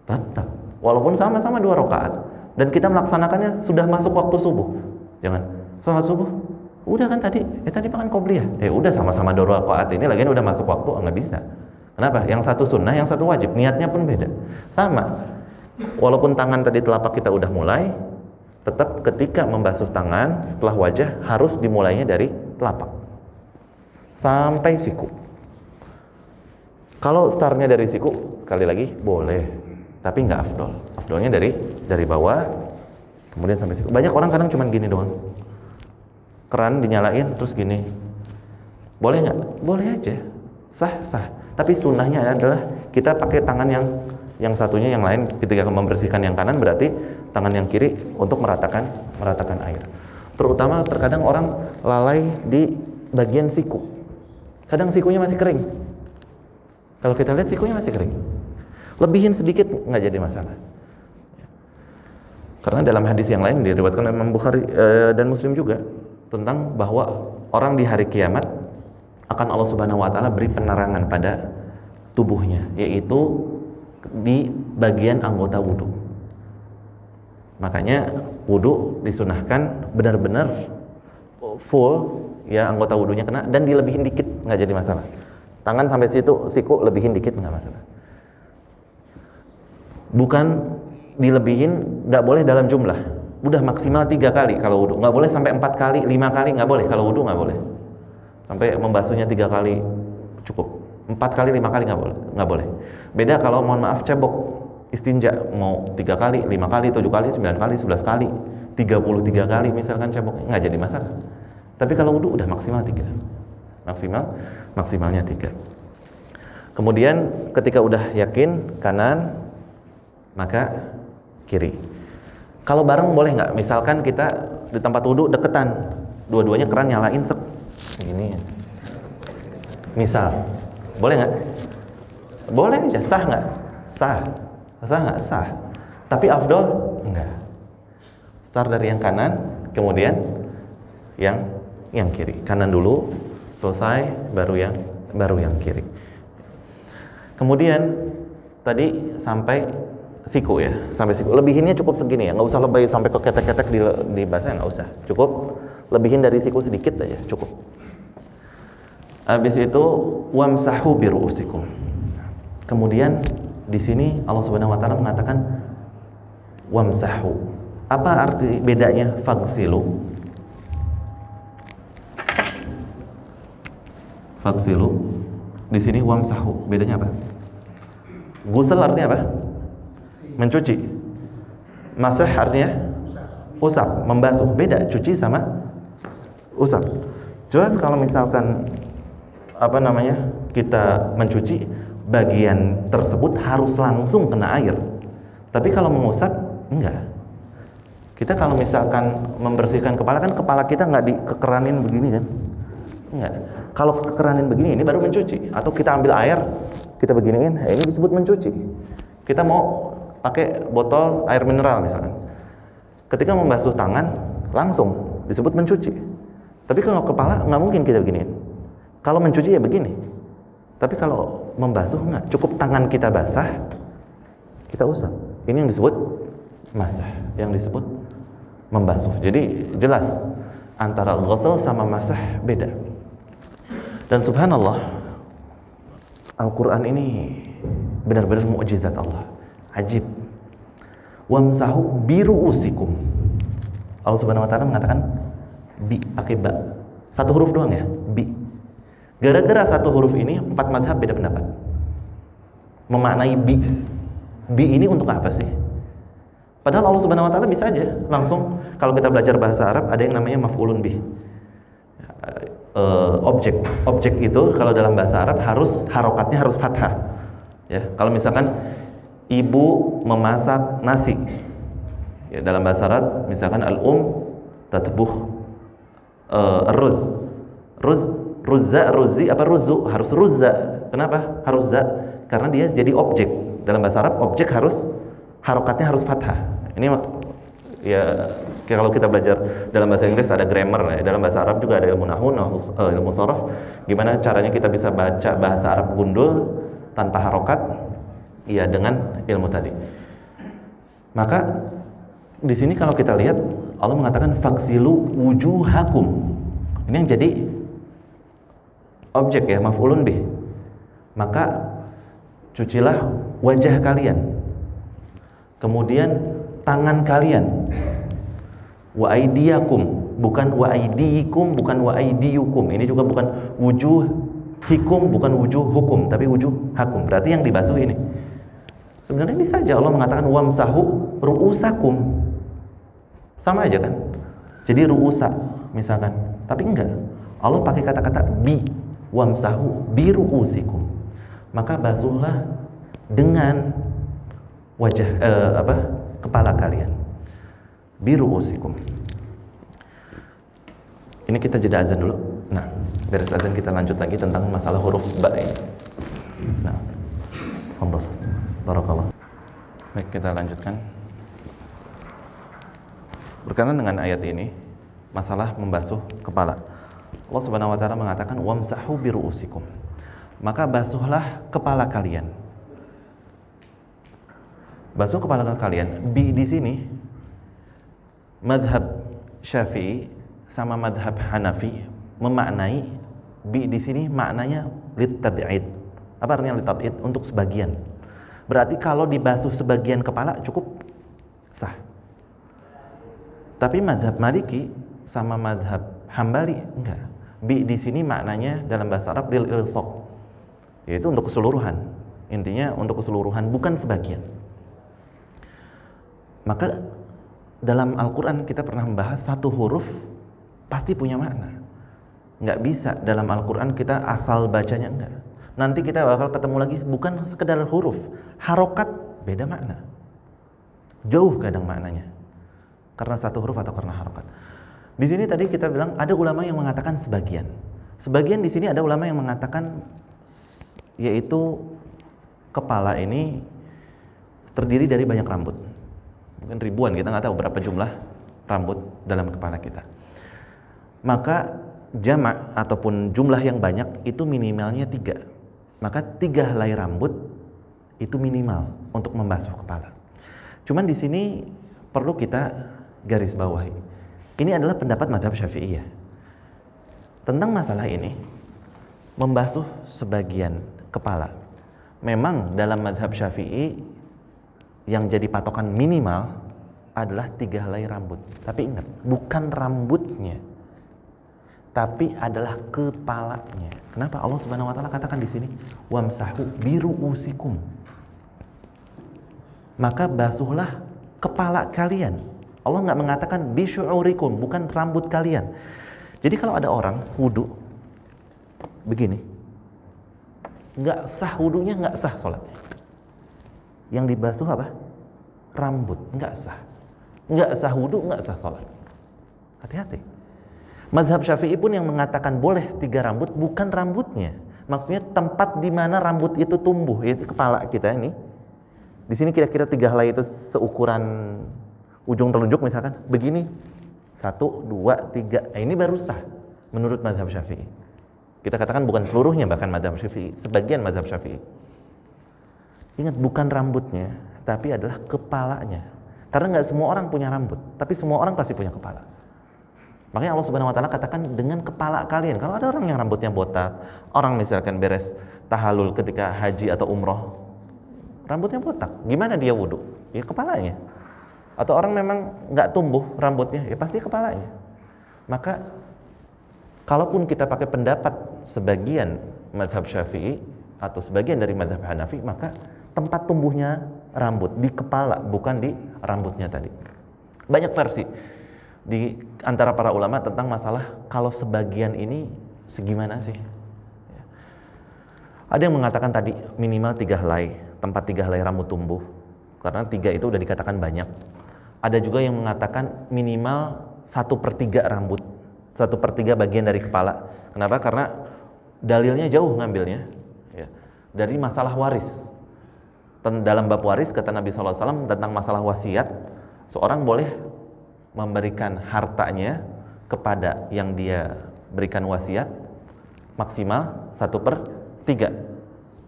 Speaker 1: Tetap. Walaupun sama-sama 2 rakaat. Dan kita melaksanakannya sudah masuk waktu subuh. Jangan, sholat subuh? Udah kan tadi? Tadi makan qobliyah. Udah sama-sama 2 rakaat ini, lagian udah masuk waktu. Nggak bisa. Kenapa? Yang satu sunnah, yang satu wajib. Niatnya pun beda. Sama. Walaupun tangan tadi telapak kita udah mulai, tetap ketika membasuh tangan setelah wajah harus dimulainya dari telapak sampai siku. Kalau startnya dari siku, sekali lagi boleh, tapi nggak afdol. Afdolnya dari bawah, kemudian sampai siku. Banyak orang kadang cuma gini doang. Keran dinyalain terus gini. Boleh nggak? Boleh aja. Sah. Tapi sunnahnya adalah kita pakai tangan yang satunya yang lain ketika membersihkan yang kanan, berarti tangan yang kiri untuk meratakan air. Terutama terkadang orang lalai di bagian siku. Kadang sikunya masih kering. Kalau kita lihat sikunya masih kering. Lebihin sedikit nggak jadi masalah. Karena dalam hadis yang lain diriwayatkan oleh Imam Bukhari dan Muslim juga tentang bahwa orang di hari kiamat akan Allah Subhanahu wa taala beri penerangan pada tubuhnya, yaitu di bagian anggota wudhu. Makanya wudhu disunahkan benar-benar full, ya anggota wudhunya kena, dan dilebihin dikit nggak jadi masalah. Tangan sampai siku lebihin dikit nggak masalah. Bukan dilebihin, nggak boleh dalam jumlah. Udah maksimal 3 kali kalau wudhu, nggak boleh sampai 4 kali, 5 kali nggak boleh kalau wudhu, nggak boleh. Sampai membasuhnya 3 kali cukup. 4 kali, 5 kali nggak boleh. Beda kalau mohon maaf cebok, istinja mau 3 kali, 5 kali, 7 kali, 9 kali, 11 kali, 33 kali misalkan cebok, nggak jadi masalah. Tapi kalau wudhu udah maksimal 3. Maksimalnya 3. Kemudian ketika udah yakin kanan, maka kiri. Kalau bareng boleh nggak? Misalkan kita di tempat wudhu deketan, dua-duanya keran nyalain gini. Misal, boleh nggak? Boleh aja, sah nggak? Sah nggak? Sah. Tapi afdol? Enggak. Start dari yang kanan, kemudian yang kiri. Kanan dulu, selesai, baru yang kiri. Kemudian tadi sampai siku ya, sampai siku. Lebihinnya cukup segini ya, nggak usah lebay sampai ke ketek-ketek di basah, nggak usah. Cukup lebihin dari siku sedikit aja, cukup. Habis itu wamsahu biru'usikum. Kemudian di sini Allah Subhanahu wa taala mengatakan wamsahu. Apa arti bedanya faghsilu? Faghsilu. Di sini wamsahu. Bedanya apa? Ghusl artinya apa? Mencuci. Masah artinya usap, membasuh. Beda cuci sama usap. Jelas kalau misalkan kita mencuci, bagian tersebut harus langsung kena air. Tapi kalau mengusap, enggak. Kita kalau misalkan membersihkan kepala, kan kepala kita nggak dikekeranin begini kan? Enggak. Kalau kekeranin begini, ini baru mencuci. Atau kita ambil air, kita beginiin, ini disebut mencuci. Kita mau pakai botol air mineral misalkan. Ketika membasuh tangan, langsung disebut mencuci. Tapi kalau kepala nggak mungkin kita beginiin. Kalau mencuci ya begini. Tapi kalau membasuh nggak, cukup tangan kita basah, kita usap. Ini yang disebut masah, yang disebut membasuh. Jadi jelas antara ghusl sama masah beda. Dan subhanallah, Al-Quran ini benar-benar mukjizat Allah, ajib. Wamsahu biru'usikum. Allah subhanahu wa ta'ala mengatakan bi, pakai ba, satu huruf doang ya, bi. Gara-gara satu huruf ini 4 mazhab beda pendapat memaknai bi. Bi ini untuk apa sih? Padahal Allah subhanahu wa ta'ala bisa aja langsung, kalau kita belajar bahasa Arab ada yang namanya maf'ulun bih, objek itu kalau dalam bahasa Arab harus harokatnya harus fathah ya. Kalau misalkan ibu memasak nasi ya, dalam bahasa Arab misalkan tatbuh ruzza, ruzi apa ruzu, harus ruzza. Kenapa harus za? Karena dia jadi objek. Dalam bahasa Arab objek harus harokatnya harus fathah. Ini ya kalau kita belajar dalam bahasa Inggris ada grammar ya. Dalam bahasa Arab juga ada ilmu nahwu, ilmu sharaf. Gimana caranya kita bisa baca bahasa Arab gundul tanpa harokat? Ya dengan ilmu tadi. Maka di sini kalau kita lihat Allah mengatakan faksilu wujuhakum. Ini yang jadi objek ya, maf'ulun bih. Maka cucilah wajah kalian. Kemudian tangan kalian. Wa aidiyakum, bukan wa aidiyikum, bukan wa aidiyukum. Ini juga bukan wujuhikum, bukan wujuhukum, tapi wujuhakum. Berarti yang dibasuh ini. Sebenarnya ini saja Allah mengatakan wamsahu ru'usakum. Sama aja kan? Jadi ru'usa misalkan. Tapi enggak. Allah pakai kata-kata bi, wamsahu bi ru'usikum. Maka basuhlah dengan wajah kepala kalian. Bi ru'usikum. Ini kita jeda azan dulu. Nah, beres azan kita lanjut lagi tentang masalah huruf ba ini. Nah, alhamdulillah. Barakallah. Baik, kita lanjutkan. Berkenaan dengan ayat ini, masalah membasuh kepala. Allah Subhanahu wa taala mengatakan wamsahu bi ru'usikum. Maka basuhlah kepala kalian. Basuh kepala kalian. Bi di sini madhab Syafi'i sama madhab Hanafi memaknai bi di sini maknanya litab'id. Apa artinya litab'id? Untuk sebagian. Berarti kalau dibasuh sebagian kepala cukup sah. Tapi madhab Maliki sama madhab Hambali enggak. Bi di sini maknanya dalam bahasa Arab lil ilsaq, yaitu untuk keseluruhan. Intinya untuk keseluruhan, bukan sebagian. Maka dalam Al-Quran kita pernah membahas satu huruf pasti punya makna. Nggak bisa dalam Al-Quran kita asal bacanya, enggak. Nanti kita bakal ketemu lagi bukan sekedar huruf, harokat beda makna, jauh kadang maknanya karena satu huruf atau karena harokat. Di sini tadi kita bilang ada ulama yang mengatakan sebagian di sini ada ulama yang mengatakan yaitu kepala ini terdiri dari banyak rambut, mungkin ribuan, kita nggak tahu berapa jumlah rambut dalam kepala kita. Maka jamak ataupun jumlah yang banyak itu minimalnya 3. Maka 3 helai rambut itu minimal untuk membasuh kepala. Cuman di sini perlu kita garis bawahi. Ini adalah pendapat mazhab Syafi'iyah. Tentang masalah ini, membasuh sebagian kepala. Memang dalam mazhab Syafi'i yang jadi patokan minimal adalah 3 helai rambut. Tapi ingat, bukan rambutnya, tapi adalah kepalanya. Kenapa Allah Subhanahu wa taala katakan di sini wamsahu biru'usikum? Maka basuhlah kepala kalian. Allah enggak mengatakan bisyu'urikum, bukan rambut kalian. Jadi kalau ada orang wudhu begini, nggak sah wudhunya, nggak sah sholatnya. Yang dibasuh apa? Rambut, nggak sah. Nggak sah wudhu, nggak sah sholat. Hati-hati. Mazhab Syafi'i pun yang mengatakan boleh 3 rambut, bukan rambutnya. Maksudnya tempat di mana rambut itu tumbuh, yaitu kepala kita ini. Di sini kira-kira 3 helai itu seukuran ujung telunjuk misalkan, begini. 1, 2, 3. Nah, ini baru sah menurut mazhab Syafi'i. Kita katakan bukan seluruhnya bahkan mazhab Syafi'i, sebagian mazhab Syafi'i. Ingat, bukan rambutnya, tapi adalah kepalanya. Karena nggak semua orang punya rambut, tapi semua orang pasti punya kepala. Makanya Allah Subhanahu wa taala katakan dengan kepala kalian. Kalau ada orang yang rambutnya botak, orang misalkan beres tahalul ketika haji atau umroh, rambutnya botak, gimana dia wudhu? Ya kepalanya. Atau orang memang nggak tumbuh rambutnya, ya pasti kepalanya. Maka kalaupun kita pakai pendapat sebagian mazhab Syafi'i atau sebagian dari mazhab Hanafi, maka tempat tumbuhnya rambut di kepala, bukan di rambutnya tadi. Banyak versi di antara para ulama tentang masalah kalau sebagian ini segimana sih. Ada yang mengatakan tadi minimal 3 helai, tempat 3 helai rambut tumbuh, karena 3 itu udah dikatakan banyak. Ada juga yang mengatakan minimal 1/3 rambut, 1/3 bagian dari kepala. Kenapa? Karena dalilnya jauh ngambilnya ya, dari masalah waris. Dalam bab waris kata Nabi SAW tentang masalah wasiat, seorang boleh memberikan hartanya kepada yang dia berikan wasiat maksimal 1/3.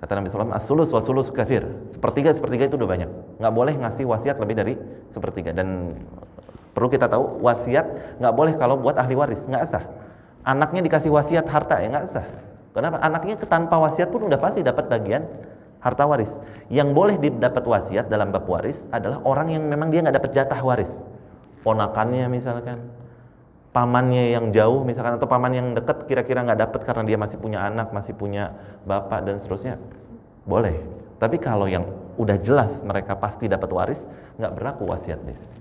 Speaker 1: Kata Nabi SAW, as-sulus wa sulus kafir. Sepertiga itu udah banyak. Nggak boleh ngasih wasiat lebih dari 1/3. Dan perlu kita tahu, wasiat nggak boleh kalau buat ahli waris, nggak sah. Anaknya dikasih wasiat harta, ya nggak sah. Kenapa? Anaknya tanpa wasiat pun udah pasti dapat bagian harta waris. Yang boleh didapat wasiat dalam bab waris adalah orang yang memang dia nggak dapat jatah waris. Ponakannya misalkan, pamannya yang jauh misalkan, atau paman yang dekat kira-kira nggak dapat karena dia masih punya anak, masih punya bapak dan seterusnya, boleh. Tapi kalau yang udah jelas mereka pasti dapat waris, nggak berlaku wasiat di sini.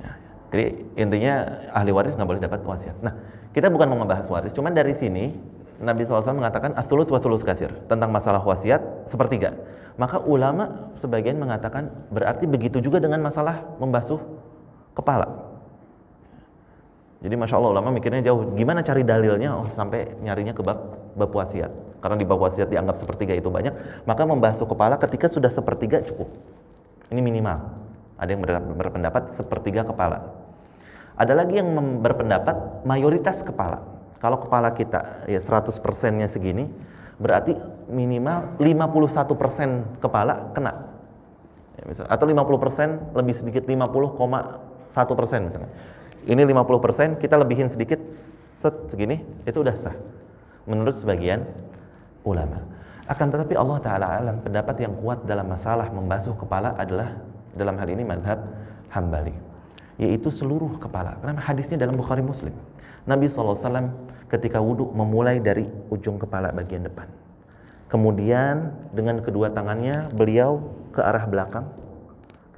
Speaker 1: Ya, jadi intinya ahli waris nggak boleh dapat wasiat. Nah, kita bukan mau ngebahas waris, cuman dari sini Nabi SAW mengatakan as-sulus wa sulus kasir tentang masalah wasiat 1/3. Maka ulama sebagian mengatakan berarti begitu juga dengan masalah membasuh kepala. Jadi Masya Allah ulama mikirnya jauh. Gimana cari dalilnya? Oh, sampai nyarinya ke bab wasiat. Karena di bab wasiat dianggap 1/3 itu banyak, maka membasuh kepala ketika sudah 1/3 cukup. Ini minimal. Ada yang berpendapat 1/3 kepala. Ada lagi yang berpendapat mayoritas kepala. Kalau kepala kita ya 100%-nya segini, berarti minimal 51% kepala kena. Ya, misalnya, atau 50%, lebih sedikit 50,1% misalnya. Ini 50%, kita lebihin sedikit segini, itu udah sah menurut sebagian ulama. Akan tetapi Allah Ta'ala alam, pendapat yang kuat dalam masalah membasuh kepala adalah dalam hal ini mazhab Hambali, yaitu seluruh kepala. Karena hadisnya dalam Bukhari Muslim, Nabi SAW ketika wudhu memulai dari ujung kepala bagian depan, kemudian dengan kedua tangannya beliau ke arah belakang.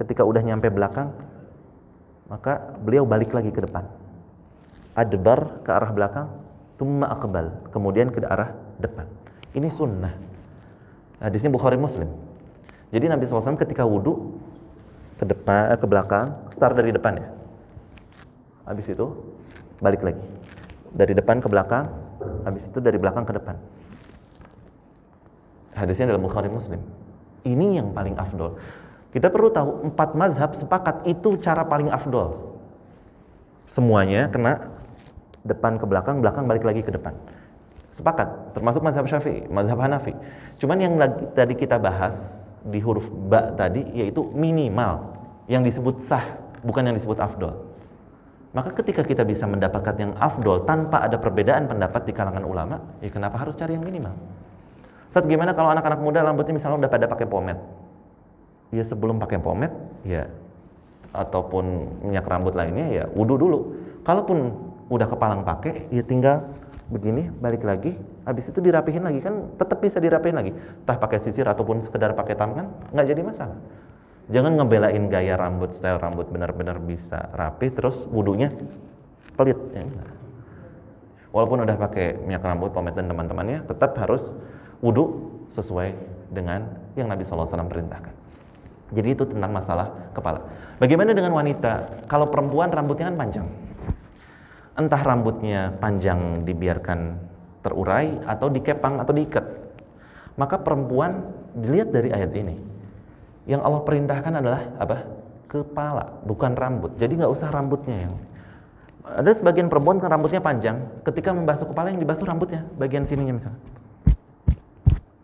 Speaker 1: Ketika udah nyampe belakang, maka beliau balik lagi ke depan, adbar ke arah belakang, thumma aqbal, kemudian ke arah depan. Ini sunnah. Hadisnya Bukhari Muslim. Jadi Nabi SAW ketika wudhu ke depan, ke belakang, start dari depan ya. Habis itu balik lagi. Dari depan ke belakang, habis itu dari belakang ke depan. Hadisnya dalam Bukhari Muslim. Ini yang paling afdol. Kita perlu tahu 4 mazhab sepakat itu cara paling afdol. Semuanya kena depan ke belakang, belakang balik lagi ke depan. Sepakat, termasuk mazhab Syafi'i, mazhab Hanafi. Cuman yang tadi kita bahas di huruf ba tadi, yaitu minimal yang disebut sah, bukan yang disebut afdol. Maka ketika kita bisa mendapatkan yang afdol tanpa ada perbedaan pendapat di kalangan ulama, ya kenapa harus cari yang minimal? Saat gimana kalau anak-anak muda rambutnya misalnya udah pada pakai pomade? Ya sebelum pakai pomade, ya ataupun minyak rambut lainnya, ya wudu dulu. Kalaupun udah kepalang pakai, ya tinggal begini, balik lagi, habis itu dirapihin lagi, kan tetap bisa dirapihin lagi. Entah pakai sisir ataupun sekedar pakai tangan, nggak jadi masalah. Jangan ngebelain gaya rambut, style rambut benar-benar bisa rapi, terus wudunya pelit ya. Walaupun udah pakai minyak rambut, pomade dan teman-temannya, tetap harus wudu sesuai dengan yang Nabi SAW perintahkan. Jadi itu tentang masalah kepala. Bagaimana dengan wanita? Kalau perempuan rambutnya kan panjang. Entah rambutnya panjang dibiarkan terurai atau dikepang atau diikat. Maka perempuan dilihat dari ayat ini. Yang Allah perintahkan adalah apa? Kepala, bukan rambut. Jadi nggak usah rambutnya yang. Ada sebagian perempuan kan rambutnya panjang, ketika membasuh kepala yang dibasuh rambutnya, bagian sininya misalnya.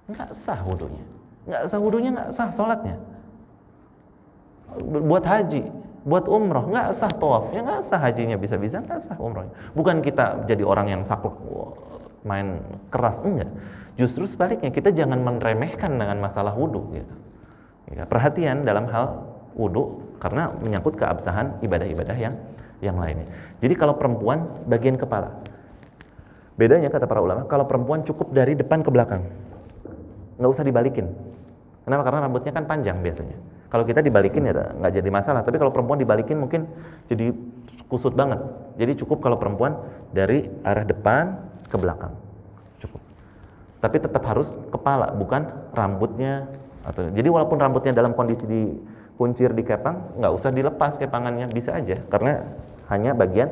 Speaker 1: Nggak sah wudunya. Nggak sah wudunya, nggak sah sholatnya. Buat haji, buat umroh, nggak sah tawafnya, nggak sah hajinya, bisa-bisa nggak sah umrohnya. Bukan kita jadi orang yang saklek, main keras, enggak. Justru sebaliknya, kita jangan meremehkan dengan masalah wudu gitu. Ya, perhatian dalam hal wudu karena menyangkut keabsahan ibadah-ibadah yang lainnya. Jadi kalau perempuan bagian kepala. Bedanya kata para ulama, kalau perempuan cukup dari depan ke belakang. Nggak usah dibalikin. Kenapa? Karena rambutnya kan panjang biasanya. Kalau kita dibalikin ya nggak jadi masalah, tapi kalau perempuan dibalikin mungkin jadi kusut banget. Jadi cukup kalau perempuan dari arah depan ke belakang. Cukup. Tapi tetap harus kepala, bukan rambutnya. Jadi walaupun rambutnya dalam kondisi dikuncir, dikepang, nggak usah dilepas kepangannya, bisa aja. Karena hanya bagian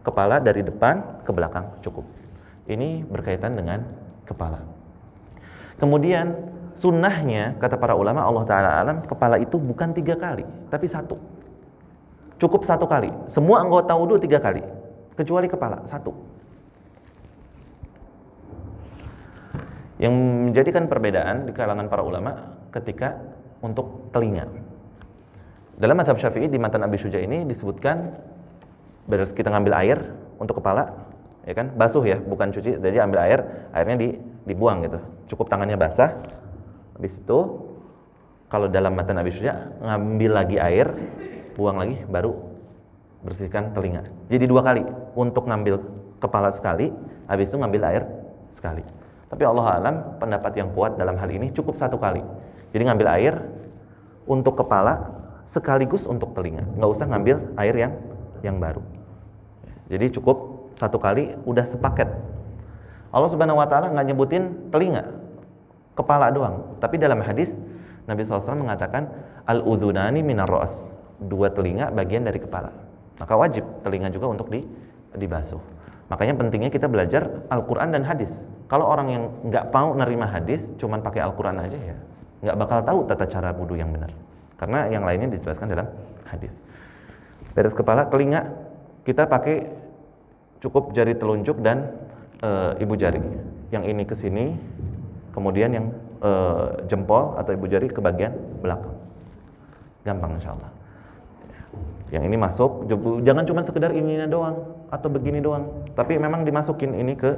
Speaker 1: kepala dari depan ke belakang, cukup. Ini berkaitan dengan kepala. Kemudian sunnahnya, kata para ulama, Allah Ta'ala alam, kepala itu bukan 3 kali, tapi 1. Cukup 1 kali. Semua anggota wudu 3 kali, kecuali kepala, 1. Yang menjadikan perbedaan di kalangan para ulama ketika untuk telinga. Dalam mazhab Syafi'i di matan Abi Syuja ini disebutkan kita ngambil air untuk kepala, ya kan, basuh ya, bukan cuci, jadi ambil air, airnya dibuang gitu, cukup tangannya basah. Habis itu kalau dalam matan Abi Syuja ngambil lagi air, buang lagi, baru bersihkan telinga. Jadi 2 kali, untuk ngambil kepala sekali, habis itu ngambil air sekali. Tapi Allah alam, pendapat yang kuat dalam hal ini cukup 1 kali. Jadi ngambil air untuk kepala sekaligus untuk telinga, nggak usah ngambil air yang baru. Jadi cukup 1 kali, udah sepaket. Allah Subhanahu Wa Taala nggak nyebutin telinga, kepala doang. Tapi dalam hadis Nabi SAW mengatakan al-udhunani minar ra's, 2 telinga bagian dari kepala. Maka wajib telinga juga untuk dibasuh. Makanya pentingnya kita belajar Al-Quran dan hadis. Kalau orang yang nggak mau nerima hadis, cuman pakai Al-Quran aja ya, nggak bakal tahu tata cara wudu yang benar. Karena yang lainnya dijelaskan dalam hadis. Beres kepala, telinga kita pakai cukup jari telunjuk dan ibu jari. Yang ini ke sini, kemudian yang jempol atau ibu jari ke bagian belakang. Gampang insyaallah. Yang ini masuk, jangan cuma sekedar ininya doang atau begini doang, tapi memang dimasukin ini ke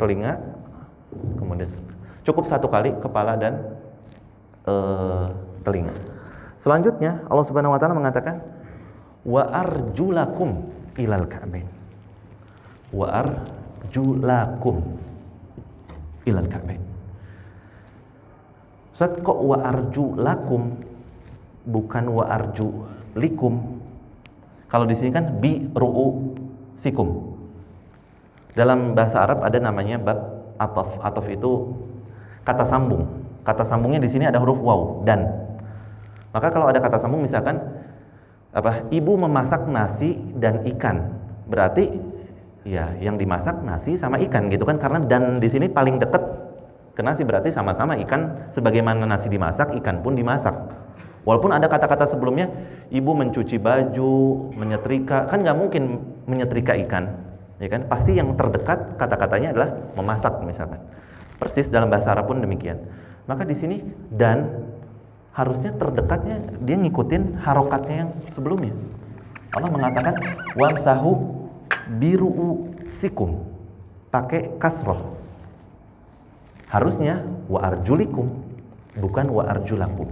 Speaker 1: telinga, kemudian cukup 1 kali kepala dan telinga. Selanjutnya Allah Subhanahu Wa Taala mengatakan wa arjulakum ilal ka'bain. Wa arjulakum ilal ka'bain. Ustaz, kok wa arjulakum bukan wa arjulikum? Kalau di sini kan bi ru'usikum. Dalam bahasa Arab ada namanya bab ataf. Ataf itu kata sambung. Kata sambungnya di sini ada huruf waw dan. Maka kalau ada kata sambung misalkan ibu memasak nasi dan ikan, berarti ya yang dimasak nasi sama ikan gitu kan, karena dan di sini paling dekat ke nasi, berarti sama-sama ikan, sebagaimana nasi dimasak, ikan pun dimasak. Walaupun ada kata-kata sebelumnya, ibu mencuci baju, menyetrika, kan nggak mungkin menyetrika ikan, ya kan? Pasti yang terdekat kata-katanya adalah memasak misalkan. Persis dalam bahasa Arab pun demikian. Maka di sini dan harusnya terdekatnya dia ngikutin harokatnya yang sebelumnya. Allah mengatakan wamsahu biru'usikum, pakai kasroh. Harusnya wa arjulikum, bukan wa arjulakum.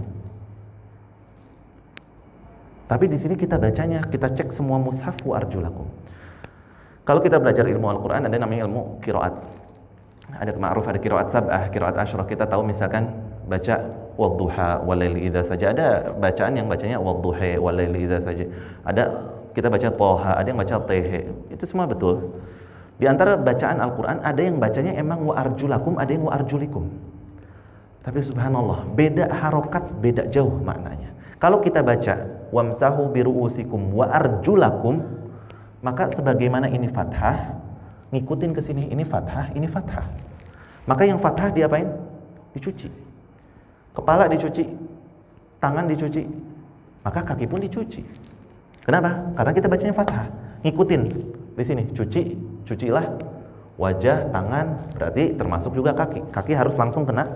Speaker 1: Tapi di sini kita bacanya, kita cek semua mushaf wa arjulakum. Kalau kita belajar ilmu Al-Quran, ada namanya ilmu qiraat. Ada ma'ruf, ada qiraat sab'ah, qiraat asyrah. Kita tahu misalkan baca wadduha walaili idza saja, ada bacaan yang bacanya wadduha walaili idza saja. Ada kita baca Toha, ada yang baca Tehe. Itu semua betul. Di antara bacaan Al-Quran ada yang bacanya emang wa arjulakum, ada yang wa arjulikum. Tapi subhanallah, beda harokat, beda jauh maknanya. Kalau kita baca wamsahu biru'usikum wa arjulakum, maka sebagaimana ini fathah, ngikutin ke sini, ini fathah, ini fathah. Maka yang fathah diapain? Dicuci. Kepala dicuci, tangan dicuci, maka kaki pun dicuci. Kenapa? Karena kita bacanya fathah. Ngikutin di sini, cucilah wajah, tangan, berarti termasuk juga kaki. Kaki harus langsung kena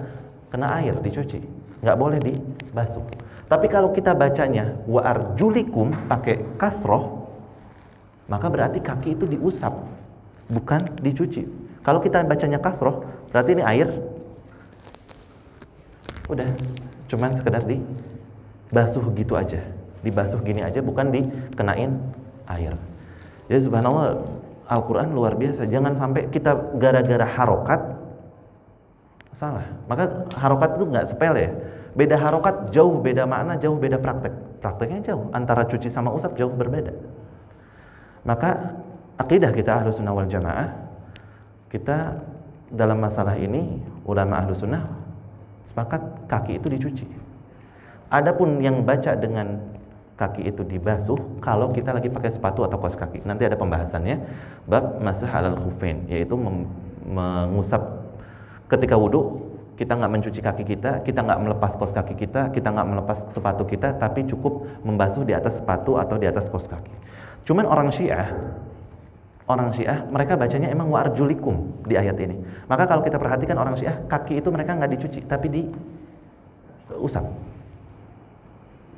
Speaker 1: air, dicuci. Nggak boleh dibasuh. Tapi kalau kita bacanya wa arjulikum pakai kasroh, maka berarti kaki itu diusap, bukan dicuci. Kalau kita bacanya kasroh, berarti ini air udah cuman sekedar dibasuh gitu aja, dibasuh gini aja, bukan dikenain air. Jadi subhanallah, Al-Quran luar biasa. Jangan sampai kita gara-gara harokat salah. Maka harokat itu nggak sepele ya. Beda harokat jauh beda makna, jauh beda praktek. Prakteknya jauh, antara cuci sama usap jauh berbeda. Maka akidah kita Ahlussunnah wal Jamaah, kita dalam masalah ini ulama Ahlussunnah sepakat kaki itu dicuci. Adapun yang baca dengan kaki itu dibasuh kalau kita lagi pakai sepatu atau kaos kaki. Nanti ada pembahasannya bab masah alal khuffain, yaitu mengusap ketika wudu. Kita nggak mencuci kaki kita nggak melepas kaos kaki kita nggak melepas sepatu kita, tapi cukup membasuh di atas sepatu atau di atas kaos kaki. Cuman orang Syiah mereka bacanya emang wa arjulikum di ayat ini. Maka kalau kita perhatikan orang Syiah, kaki itu mereka nggak dicuci tapi diusap.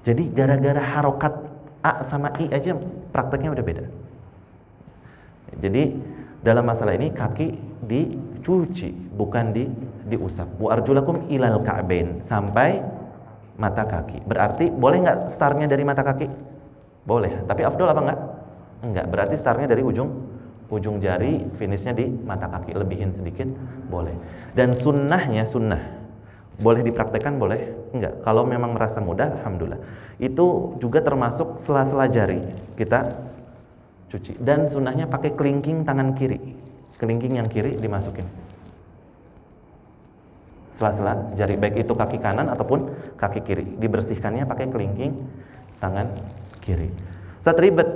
Speaker 1: Jadi gara-gara harokat A sama I aja prakteknya udah beda. Jadi dalam masalah ini kaki dicuci, bukan diusap. Wa arjulakum ilal ka'bain, sampai mata kaki. Berarti boleh nggak startnya dari mata kaki? Boleh. Tapi afdol apa enggak? Enggak. Berarti startnya dari ujung jari, finishnya di mata kaki. Lebihin sedikit boleh. Dan sunnah boleh dipraktekkan, boleh enggak. Kalau memang merasa mudah, alhamdulillah. Itu juga termasuk sela-sela jari kita cuci. Dan sunnahnya pakai kelingking tangan kiri. Kelingking yang kiri dimasukin sela-sela jari, baik itu kaki kanan ataupun kaki kiri. Dibersihkannya pakai kelingking tangan kiri. Saat ribet,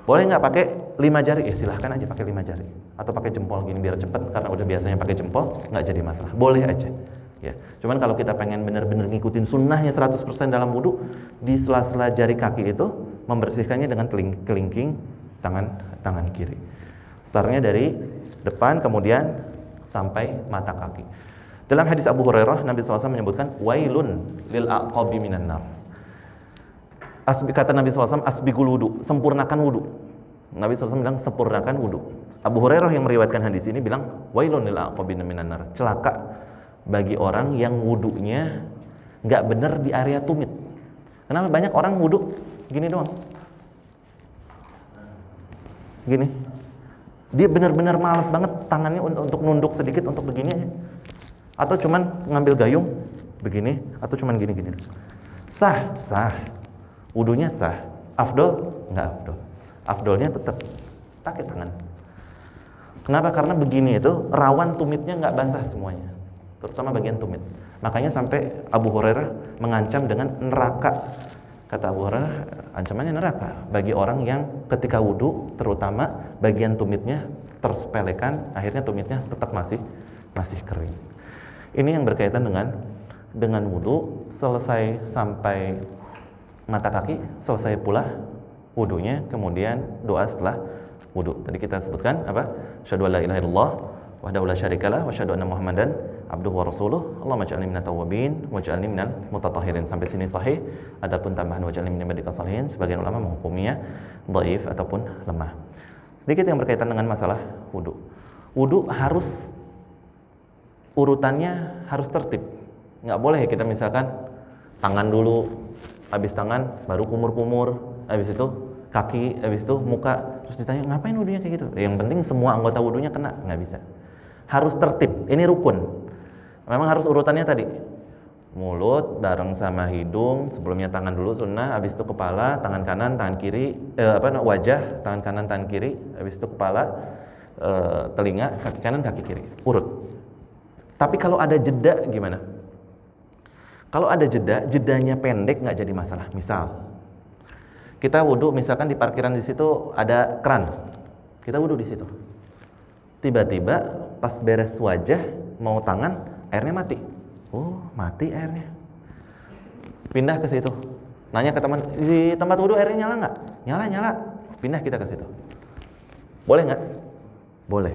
Speaker 1: boleh nggak pakai 5 jari? Ya silahkan aja pakai 5 jari. Atau pakai jempol gini biar cepet, karena udah biasanya pakai jempol, nggak jadi masalah. Boleh aja. Ya, cuman kalau kita pengen benar-benar ngikutin sunnahnya 100% dalam wudu, di sela-sela jari kaki itu membersihkannya dengan kelingking tangan kiri. Startnya dari depan kemudian sampai mata kaki. Dalam hadis Abu Hurairah, Nabi SAW menyebutkan wailun lil aqabi minan nar. Kata Nabi SAW, asbigul wudu, sempurnakan wudu. Nabi SAW bilang sempurnakan wudu. Abu Hurairah yang meriwayatkan hadis ini bilang wailun lil aqabi minan nar, celaka bagi orang yang wudunya nggak benar di area tumit. Kenapa banyak orang wudu gini doang? Gini. Dia benar-benar malas banget tangannya untuk nunduk sedikit untuk begini aja. Atau cuman ngambil gayung begini, atau cuman gini-gini. Sah. Wudunya sah. Afdol? Nggak afdol. Afdolnya tetap pakai tangan. Kenapa? Karena begini itu rawan tumitnya nggak basah semuanya, terutama bagian tumit. Makanya sampai Abu Hurairah mengancam dengan neraka. Kata Abu Hurairah, ancamannya neraka bagi orang yang ketika wudu, terutama bagian tumitnya tersepelekan, akhirnya tumitnya tetap masih kering. Ini yang berkaitan dengan wudu. Selesai sampai mata kaki, selesai pula wudunya, kemudian doa setelah wudu. Tadi kita sebutkan apa? Asyhadu an la ilaha illallah wahdahu la syarikalah wa asyhadu anna Muhammadan abduhu wa rasuluh. Allahumma ij'alni minat tawwabin waj'alni minal mutatahhirin. Sampai sini sahih. Adapun tambahan waj'alni minal ibadikas shalihin, sebagian ulama menghukumnya dhaif ataupun lemah. Sedikit yang berkaitan dengan masalah wudu. Wudu harus urutannya harus tertib. Nggak boleh kita misalkan tangan dulu, habis tangan baru kumur-kumur, habis itu kaki, habis itu muka, terus ditanya ngapain wudunya kayak gitu. Yang penting semua anggota wudunya kena, nggak bisa. Harus tertib. Ini rukun. Memang harus urutannya tadi. Mulut bareng sama hidung, sebelumnya tangan dulu sunnah, habis itu kepala, tangan kanan, tangan kiri, wajah, tangan kanan, tangan kiri, habis itu kepala, telinga, kaki kanan, kaki kiri, urut. Tapi kalau ada jeda gimana? Kalau ada jeda, jedanya pendek nggak jadi masalah. Misal, kita wudhu, misalkan di parkiran di situ ada keran, kita wudhu di situ. Tiba-tiba pas beres wajah, mau tangan, airnya mati. Oh, mati airnya. Pindah ke situ. Nanya ke teman, di tempat wudhu airnya nyala nggak? Nyala, nyala. Pindah kita ke situ. Boleh nggak? Boleh.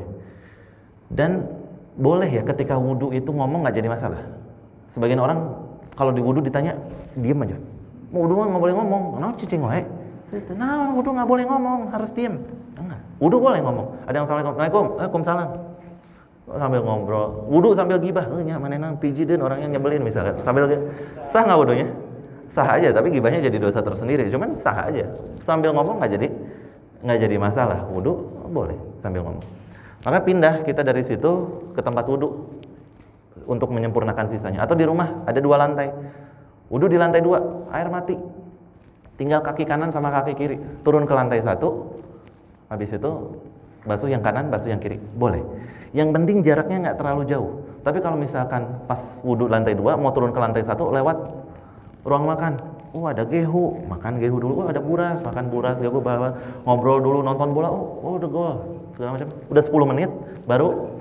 Speaker 1: Dan boleh ya ketika wudhu itu ngomong nggak jadi masalah. Sebagian orang kalau di wudhu ditanya, diem aja. Mau wudhu nggak boleh ngomong. Nah, cicing wae. Nah, wudhu nggak boleh ngomong, harus diem. Enggak. Wudhu boleh ngomong. Ada yang assalamualaikum, waalaikumsalam. Sambil ngobrol, wudhu sambil gibah, nya manehna pijieun orangnya nyebelin misalkan. Sambil sah nggak wudhunya? Sah aja, tapi gibahnya jadi dosa tersendiri. Cuman sah aja. Sambil ngomong nggak jadi masalah. Wudhu boleh sambil ngomong. Maka pindah kita dari situ ke tempat wudhu untuk menyempurnakan sisanya. Atau di rumah ada 2 lantai. Wudhu di lantai 2, air mati. Tinggal kaki kanan sama kaki kiri. Turun ke lantai 1. Habis itu basuh yang kanan, basuh yang kiri. Boleh. Yang penting jaraknya nggak terlalu jauh. Tapi kalau misalkan pas wudhu lantai 2 mau turun ke lantai 1 lewat ruang makan, ada gehu, makan gehu dulu. Ada buras, makan buras, gehu bawa, ngobrol dulu, nonton bola. Udah gol, segala macam. Udah 10 menit baru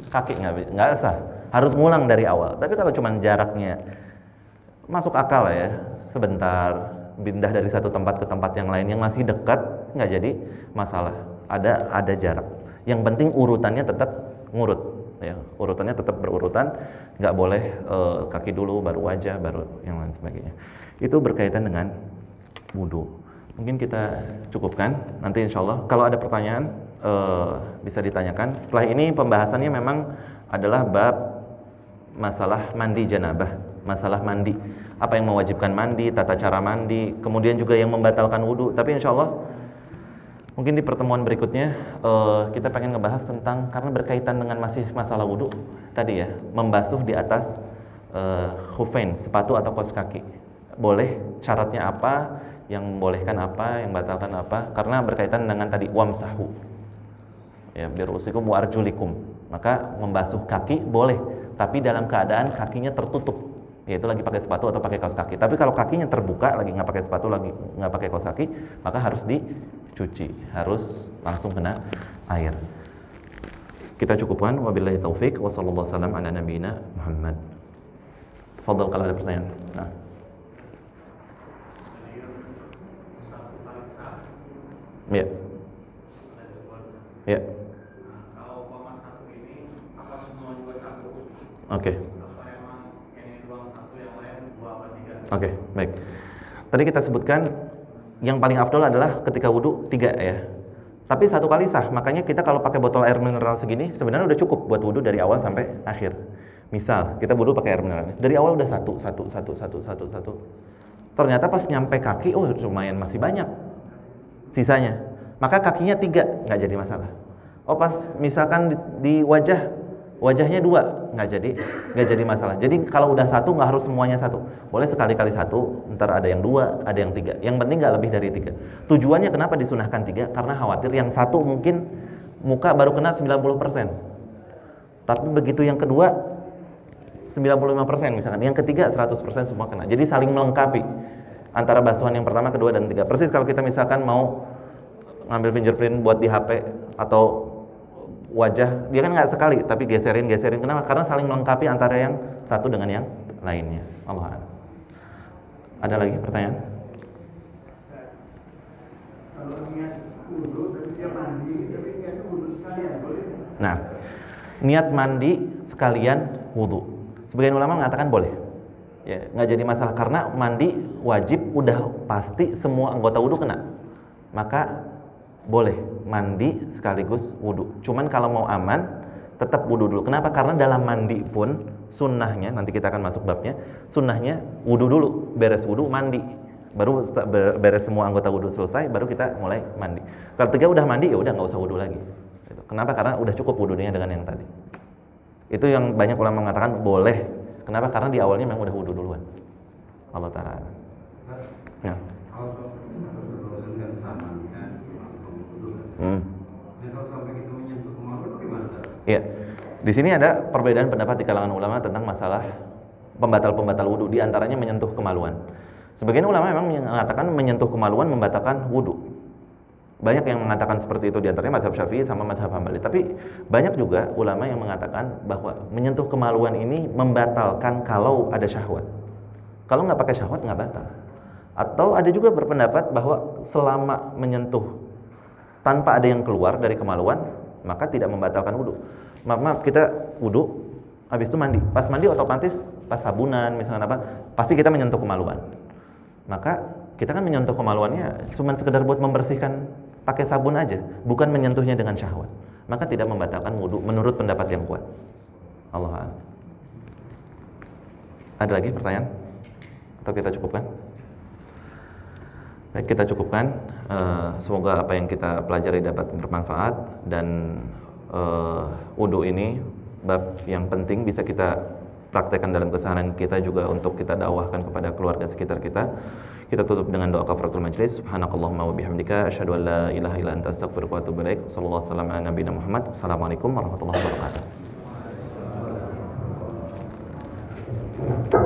Speaker 1: kaki nggak sah. Harus ngulang dari awal. Tapi kalau cuman jaraknya masuk akal ya, sebentar pindah dari satu tempat ke tempat yang lain yang masih dekat, nggak jadi masalah. Ada jarak. Yang penting urutannya tetap ngurut, ya, urutannya tetap berurutan, nggak boleh kaki dulu, baru wajah, baru yang lain sebagainya. Itu berkaitan dengan wudhu. Mungkin kita cukupkan. Nanti insya Allah kalau ada pertanyaan bisa ditanyakan. Setelah ini pembahasannya memang adalah bab masalah mandi janabah, masalah mandi. Apa yang mewajibkan mandi, tata cara mandi, kemudian juga yang membatalkan wudhu. Tapi insya Allah mungkin di pertemuan berikutnya kita pengen ngebahas tentang, karena berkaitan dengan masih masalah wudhu tadi ya, membasuh di atas khufain, sepatu atau kaos kaki. Boleh, syaratnya apa, yang membolehkan apa, yang membatalkan apa, karena berkaitan dengan tadi wamsahu ya, birusikum wa arjulikum. Maka membasuh kaki boleh, tapi dalam keadaan kakinya tertutup, yaitu lagi pakai sepatu atau pakai kaos kaki. Tapi kalau kakinya terbuka, lagi nggak pakai sepatu, lagi nggak pakai kaos kaki, maka harus dicuci, harus langsung kena air. Kita cukupkan. Wabillahi taufik. Wassallallahu wasallam ala nabiyina Muhammad. Fadhal kalau ada pertanyaan. Nah. Ya. Ya.
Speaker 2: Kalau umpama satu ini, apa semua juga satu?
Speaker 1: Oke.
Speaker 2: Apa emang ini doang satu, yang lain 2 apa 3?
Speaker 1: Oke, baik. Tadi kita sebutkan yang paling afdol adalah ketika wudhu 3 ya. Tapi 1 kali sah. Makanya kita kalau pakai botol air mineral segini sebenarnya udah cukup buat wudhu dari awal sampai akhir. Misal kita wudhu pakai air mineral, dari awal udah satu. Ternyata pas nyampe kaki, lumayan masih banyak sisanya. Maka kakinya 3, nggak jadi masalah. Pas misalkan di wajahnya 2, nggak jadi masalah. Jadi kalau udah 1 nggak harus semuanya 1. Boleh sekali-kali 1, ntar ada yang 2, ada yang 3. Yang penting nggak lebih dari 3. Tujuannya kenapa disunahkan 3? Karena khawatir yang 1 mungkin muka baru kena 90%. Tapi begitu yang kedua 95% misalkan, yang ketiga 100% semua kena. Jadi saling melengkapi antara basuhan yang pertama, kedua, dan 3. Persis kalau kita misalkan mau ngambil fingerprint buat di HP atau wajah, dia kan nggak sekali, tapi geserin. Kenapa? Karena saling melengkapi antara yang satu dengan yang lainnya. Allah a'lam. Ada lagi pertanyaan?
Speaker 3: Kalau niat wudhu tapi dia mandi, tapi niat wudhu sekalian, boleh?
Speaker 1: Nah, niat mandi sekalian wudhu, sebagian ulama mengatakan boleh. Ya, nggak jadi masalah karena mandi wajib, udah pasti semua anggota wudhu kena. Maka boleh mandi sekaligus wudhu. Cuman kalau mau aman, tetap wudhu dulu. Kenapa? Karena dalam mandi pun sunnahnya, nanti kita akan masuk babnya, sunnahnya wudhu dulu, beres wudhu mandi, baru beres semua anggota wudhu selesai, baru kita mulai mandi. Kalau 3 udah mandi, ya udah nggak usah wudhu lagi. Kenapa? Karena udah cukup wudhunya dengan yang tadi. Itu yang banyak ulama mengatakan boleh Kenapa? Karena di awalnya memang udah wudu duluan. Allah Ta'ala. Ya.
Speaker 3: Kalau dosen kan sama kan, kalau sampai kita menyentuh kemaluan bagaimana?
Speaker 1: Iya. Di sini ada perbedaan pendapat di kalangan ulama tentang masalah pembatal-pembatal wudu, di antaranya menyentuh kemaluan. Sebagian ulama memang mengatakan menyentuh kemaluan membatalkan wudu. Banyak yang mengatakan seperti itu, di antaranya mazhab Syafi'i sama mazhab Hambali. Tapi banyak juga ulama yang mengatakan bahwa menyentuh kemaluan ini membatalkan kalau ada syahwat. Kalau nggak pakai syahwat nggak batal. Atau ada juga berpendapat bahwa selama menyentuh tanpa ada yang keluar dari kemaluan, maka tidak membatalkan wudu. Maaf, kita wudu, habis itu mandi. Pas mandi otomatis, pas sabunan misalnya apa, pasti kita menyentuh kemaluan. Maka kita kan menyentuh kemaluannya cuma sekedar buat membersihkan pakai sabun aja, bukan menyentuhnya dengan syahwat. Maka tidak membatalkan wudu menurut pendapat yang kuat. Allah a'lam. Ada lagi pertanyaan? Atau kita cukupkan? Baik, kita cukupkan. Semoga apa yang kita pelajari dapat bermanfaat, dan wudu ini bab yang penting bisa kita praktekkan dalam keseharian kita, juga untuk kita dakwahkan kepada keluarga sekitar kita. Kita tutup dengan doa kafaratul majlis. Subhanakallahumma wa bihamdika asyhadu an la ilaha illa anta astaghfiruka wa atubu ilaik. Sallallahu alaihi wasallam ala nabiyina Muhammad. Assalamualaikum warahmatullahi wabarakatuh.